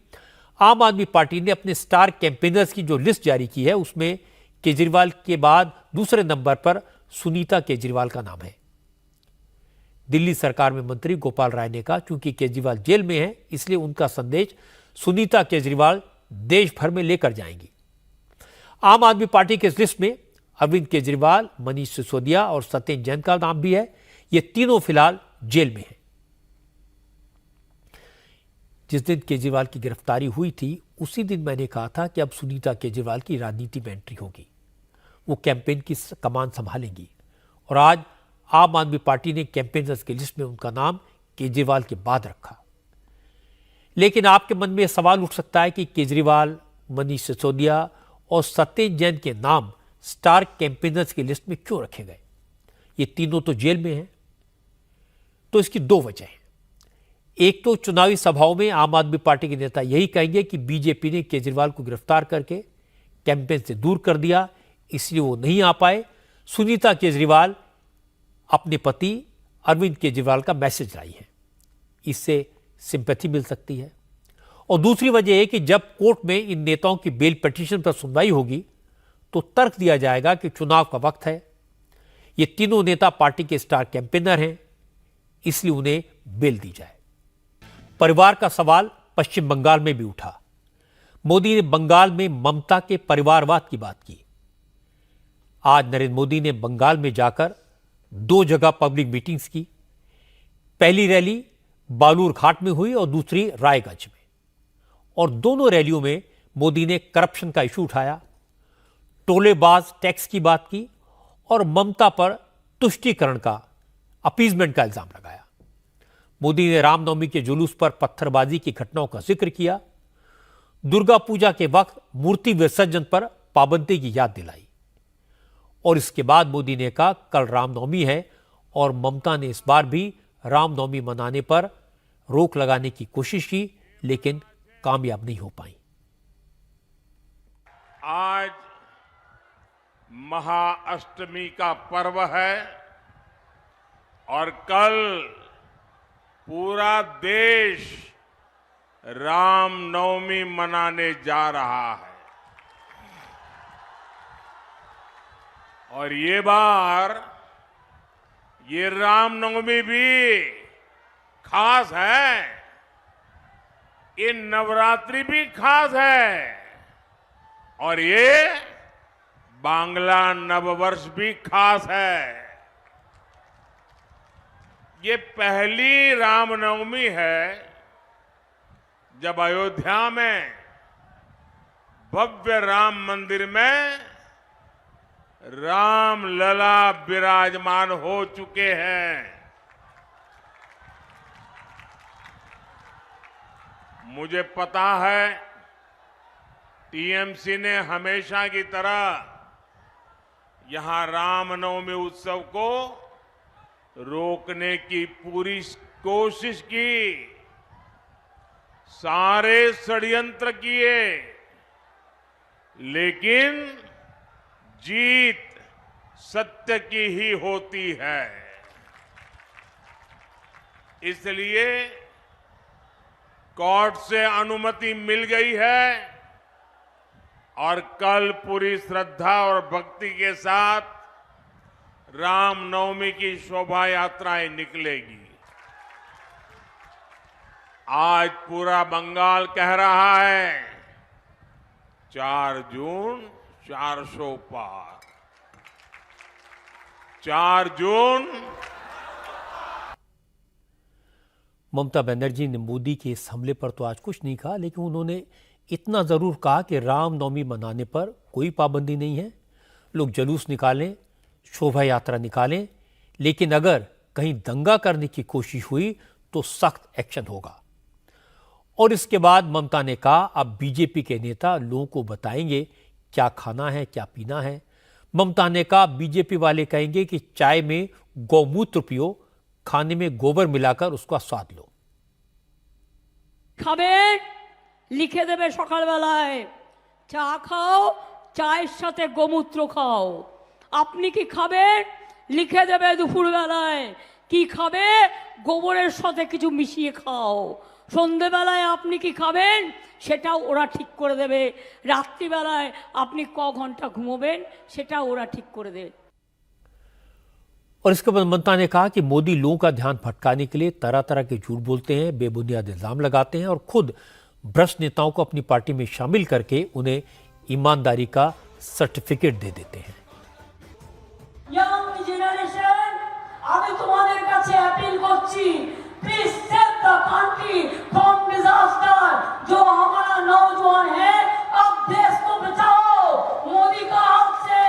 आम आदमी पार्टी ने अपने स्टार कैंपेनर्स की जो लिस्ट जारी की है उसमें केजरीवाल के बाद दूसरे नंबर पर सुनीता केजरीवाल का नाम है। दिल्ली सरकार में मंत्री गोपाल राय ने कहा, चूंकि केजरीवाल जेल में है इसलिए उनका संदेश सुनीता केजरीवाल देश भर में लेकर जाएंगी। आम आदमी पार्टी के इस लिस्ट में अरविंद केजरीवाल, मनीष सिसोदिया और सत्येंद्र जैन का नाम भी है। ये तीनों फिलहाल जेल में हैं। जिस दिन केजरीवाल की गिरफ्तारी हुई थी उसी दिन मैंने कहा था कि अब सुनीता केजरीवाल की राजनीति में एंट्री होगी, वो कैंपेन की कमान संभालेंगी। और आज आम आदमी पार्टी ने कैंपेनर्स की लिस्ट में उनका नाम केजरीवाल के बाद रखा। लेकिन आपके मन में यह सवाल उठ सकता है कि केजरीवाल, मनीष सिसोदिया और सत्येंद्र जैन के नाम स्टार कैंपेनर्स की लिस्ट में क्यों रखे गए? ये तीनों तो जेल में हैं। तो इसकी दो वजह हैं। एक तो चुनावी सभाओं में आम आदमी पार्टी के नेता यही कहेंगे कि बीजेपी ने केजरीवाल को गिरफ्तार करके कैंपेन से दूर कर दिया, इसलिए वो नहीं आ पाए। सुनीता केजरीवाल अपने पति अरविंद केजरीवाल का मैसेज लाई है, इससे सिंपैथी मिल सकती है। और दूसरी वजह है कि जब कोर्ट में इन नेताओं की बेल पिटीशन पर सुनवाई होगी तो तर्क दिया जाएगा कि चुनाव का वक्त है, ये तीनों नेता पार्टी के स्टार कैंपेनर हैं, इसलिए उन्हें बेल दी जाए। परिवार का सवाल पश्चिम बंगाल में भी उठा। मोदी ने बंगाल में ममता के परिवारवाद की बात की। आज नरेंद्र मोदी ने बंगाल में जाकर 2 जगह पब्लिक मीटिंग्स की। पहली रैली बालूर घाट में हुई और दूसरी रायगंज में। और दोनों रैलियों में मोदी ने करप्शन का इशू उठाया, टोलेबाज टैक्स की बात की और ममता पर तुष्टीकरण का, अपीजमेंट का इल्जाम लगाया। मोदी ने रामनवमी के जुलूस पर पत्थरबाजी की घटनाओं का जिक्र किया। दुर्गा पूजा के वक्त मूर्ति विसर्जन पर पाबंदी की याद दिलाई। और इसके बाद मोदी ने कहा, कल रामनवमी है और ममता ने इस बार भी रामनवमी मनाने पर रोक लगाने की कोशिश की, लेकिन कामयाब नहीं हो पाई। आज महाअष्टमी का पर्व है और कल पूरा देश रामनवमी मनाने जा रहा है। और ये बार ये रामनवमी भी खास है, ये नवरात्रि भी खास है और ये बांग्ला नववर्ष भी खास है। ये पहली रामनवमी है जब अयोध्या में भव्य राम मंदिर में राम लला विराजमान हो चुके हैं। मुझे पता है टीएमसी ने हमेशा की तरह यहां रामनवमी उत्सव को रोकने की पूरी कोशिश की, सारे षड्यंत्र किए, लेकिन जीत सत्य की ही होती है। इसलिए कोर्ट से अनुमति मिल गई है और कल पूरी श्रद्धा और भक्ति के साथ रामनवमी की शोभा यात्राएं निकलेगी। आज पूरा बंगाल कह रहा है 4 जून 400 पार, 4 जून। ममता बनर्जी ने मोदी के इस हमले पर तो आज कुछ नहीं कहा, लेकिन उन्होंने इतना जरूर कहा कि रामनवमी मनाने पर कोई पाबंदी नहीं है, लोग जुलूस निकालें, शोभा यात्रा निकालें, लेकिन अगर कहीं दंगा करने की कोशिश हुई तो सख्त एक्शन होगा। और इसके बाद ममता ने कहा, अब बीजेपी के नेता लोगों को बताएंगे क्या खाना है, क्या पीना है। ममता ने कहा, बीजेपी वाले कहेंगे कि चाय में गौमूत्र पियो, खाने में गोबर मिलाकर उसका स्वाद लो। খাবেন লিখে দেবে সকালবেলায়, চা খাও, চায়ের সাথে গোমূত্র খাও। আপনি কি খাবেন লিখে দেবে দুপুরবেলায়, কি খাবে গোবরের সাথে কিছু মিশিয়ে খাও। সন্ধ্যেবেলায় আপনি কি খাবেন সেটাও ওরা ঠিক করে দেবে। রাত্রিবেলায় আপনি ক ঘন্টা ঘুমোবেন সেটাও ওরা ঠিক করে দেবে। और इसके बाद ममता ने कहा कि मोदी लोगों का ध्यान भटकाने के लिए तरह तरह के झूठ बोलते हैं, बेबुनियाद इल्जाम लगाते हैं और खुद भ्रष्ट नेताओं को अपनी पार्टी में शामिल करके उन्हें ईमानदारी का सर्टिफिकेट दे देते हैं। Young generation, আমি তোমাদের কাছে অ্যাপিল করছি, please save the country from disaster. जो हमारा नौजवान है, अब देश को बचाओ मोदी का हाथ से,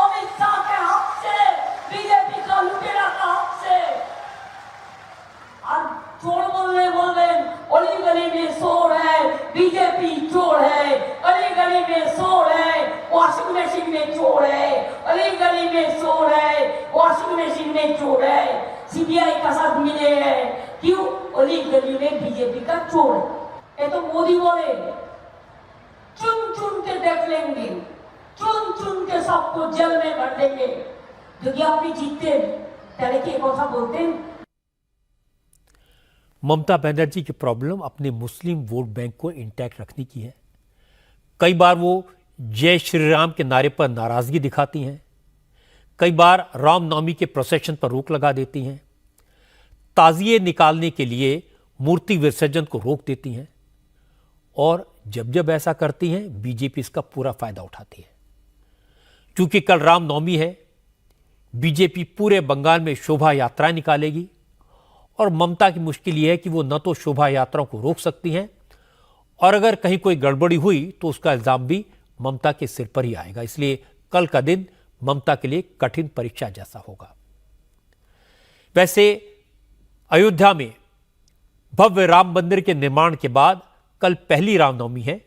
अमित शाह के हाथ से, बीजेपी का लुटेरा का हाथ से। और चोर बोलবেন अली गली में शोर है, बीजेपी चोर है, अली गली में शोर है, वॉशिंग मशीन में चोर है, अली गली में शोर है, वॉशिंग मशीन में चोर है, सीबीआई का साथ मिले हैं, क्यों? अली गली में बीजेपी का चोर है। ये तो मोदी बोले चुन चुन के देख लेंगे, चुन चुन के सबको जेल में भर देंगे। यदि আপনি জিততেন তাহলে কি কথা বলতেন? ममता बनर्जी की प्रॉब्लम अपने मुस्लिम वोट बैंक को इंटैक्ट रखने की है। कई बार वो जय श्री राम के नारे पर नाराजगी दिखाती हैं, कई बार रामनवमी के प्रोसेशन पर रोक लगा देती हैं, ताजिए निकालने के लिए मूर्ति विसर्जन को रोक देती हैं और जब जब ऐसा करती हैं बीजेपी इसका पूरा फायदा उठाती है। क्योंकि कल रामनवमी है, बीजेपी पूरे बंगाल में शोभा यात्राएं निकालेगी और ममता की मुश्किल यह है कि वो न तो शोभा यात्राओं को रोक सकती हैं और अगर कहीं कोई गड़बड़ी हुई तो उसका इल्जाम भी ममता के सिर पर ही आएगा। इसलिए कल का दिन ममता के लिए कठिन परीक्षा जैसा होगा। वैसे अयोध्या में भव्य राम मंदिर के निर्माण के बाद कल पहली रामनवमी है,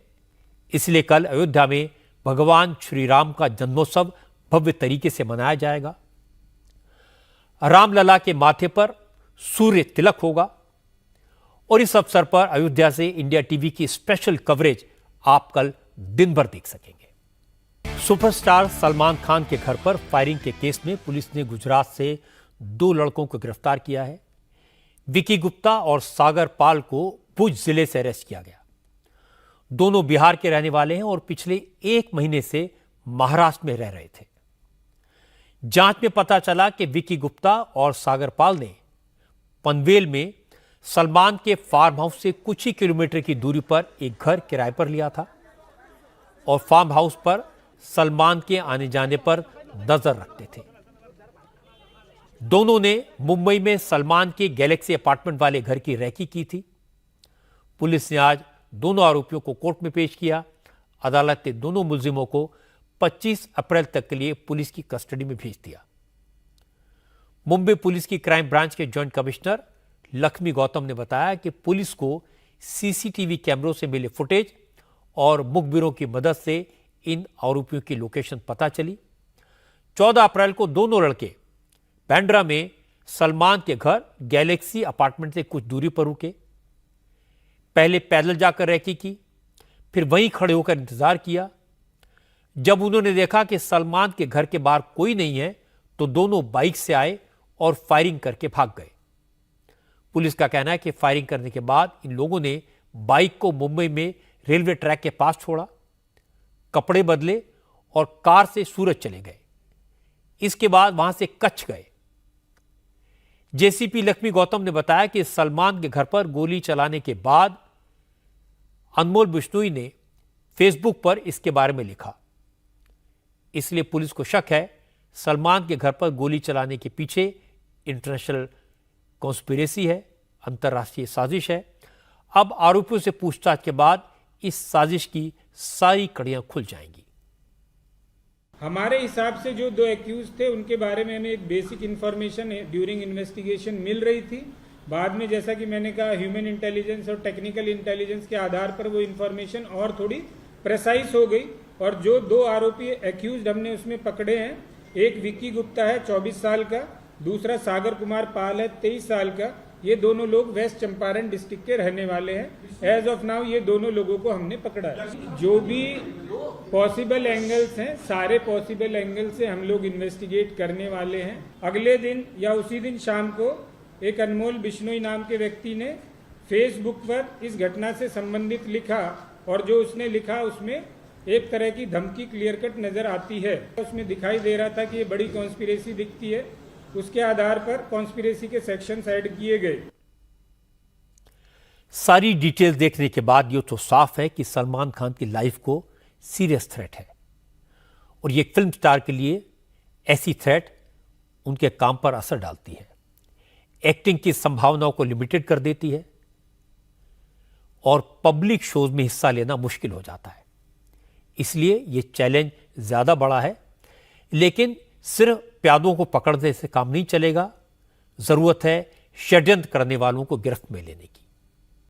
इसलिए कल अयोध्या में भगवान श्री राम का जन्मोत्सव भव्य तरीके से मनाया जाएगा। रामलला के माथे पर सूर्य तिलक होगा और इस अवसर पर अयोध्या से इंडिया टीवी की स्पेशल कवरेज आप कल दिन भर देख सकेंगे। सुपरस्टार सलमान खान के घर पर फायरिंग के केस में पुलिस ने गुजरात से 2 लड़कों को गिरफ्तार किया है। विकी गुप्ता और सागर पाल को भुज जिले से अरेस्ट किया गया। दोनों बिहार के रहने वाले हैं और पिछले 1 महीने से महाराष्ट्र में रह रहे थे। जांच में पता चला कि विकी गुप्ता और सागर पाल ने पनवेल में सलमान के फार्म हाउस से कुछ ही किलोमीटर की दूरी पर एक घर किराए पर लिया था और फार्म हाउस पर सलमान के आने जाने पर नजर रखते थे। दोनों ने मुंबई में सलमान के गैलेक्सी अपार्टमेंट वाले घर की रैकी की थी। पुलिस ने आज दोनों आरोपियों को कोर्ट में पेश किया। अदालत ने दोनों मुलजिमों को 25 अप्रैल तक के लिए पुलिस की कस्टडी में भेज दिया। मुंबई पुलिस की क्राइम ब्रांच के जॉइंट कमिश्नर लक्ष्मी गौतम ने बताया कि पुलिस को सीसीटीवी कैमरों से मिले फुटेज और मुखबिरों की मदद से इन आरोपियों की लोकेशन पता चली। 14 अप्रैल को दोनों लड़के बांद्रा में सलमान के घर गैलेक्सी अपार्टमेंट से कुछ दूरी पर रुके। पहले पैदल जाकर रैकी की, फिर वहीं खड़े होकर इंतजार किया। जब उन्होंने देखा कि सलमान के घर के बाहर कोई नहीं है तो दोनों बाइक से आए और फायरिंग करके भाग गए। पुलिस का कहना है कि फायरिंग करने के बाद इन लोगों ने बाइक को मुंबई में रेलवे ट्रैक के पास छोड़ा, कपड़े बदले और कार से सूरत चले गए। इसके बाद वहां से कच्छ गए। जेसीपी लक्ष्मी गौतम ने बताया कि सलमान के घर पर गोली चलाने के बाद अनमोल बिश्नोई ने फेसबुक पर इसके बारे में लिखा। इसलिए पुलिस को शक है सलमान के घर पर गोली चलाने के पीछे इंटरनेशनल कॉन्स्पिरेसी है, अंतर्राष्ट्रीय साजिश है। अब आरोपियों से पूछताछ के बाद इस साजिश की सारी कड़ियां खुल जाएंगी। हमारे हिसाब से जो 2 एक्यूज थे उनके बारे में हमें एक बेसिक इन्फॉर्मेशन ड्यूरिंग इन्वेस्टिगेशन मिल रही थी। बाद में जैसा कि मैंने कहा ह्यूमन इंटेलिजेंस और टेक्निकल इंटेलिजेंस के आधार पर वो इन्फॉर्मेशन और थोड़ी प्रेसाइज हो गई और जो 2 आरोपी एक्यूज हमने उसमें पकड़े हैं, एक विक्की गुप्ता है 24 साल का, दूसरा सागर कुमार पाल है 23 साल का। ये दोनों लोग वेस्ट चंपारण डिस्ट्रिक्ट के रहने वाले हैं। एज ऑफ नाउ ये दोनों लोगों को हमने पकड़ा है। जो भी पॉसिबल एंगल्स हैं, सारे पॉसिबल एंगल से हम लोग इन्वेस्टिगेट करने वाले हैं। अगले दिन या उसी दिन शाम को एक अनमोल बिश्नोई नाम के व्यक्ति ने फेसबुक पर इस घटना से संबंधित लिखा और जो उसने लिखा उसमें एक तरह की धमकी क्लियर कट नजर आती है। उसमें दिखाई दे रहा था कि ये बड़ी कॉन्स्पिरेसी दिखती है उसके आधार पर कॉन्स्पिरेसी के सेक्शंस ऐड किए गए। सारी डिटेल देखने के बाद ये तो साफ है कि सलमान खान की लाइफ को सीरियस थ्रेट है और ये फिल्म स्टार के लिए ऐसी थ्रेट उनके काम पर असर डालती है, एक्टिंग की संभावनाओं को लिमिटेड कर देती है और पब्लिक शोज में हिस्सा लेना मुश्किल हो जाता है। इसलिए ये चैलेंज ज्यादा बड़ा है, लेकिन सिर्फ प्यादों को पकड़ने से काम नहीं चलेगा। जरूरत है षड्यंत्र करने वालों को गिरफ्त में लेने की।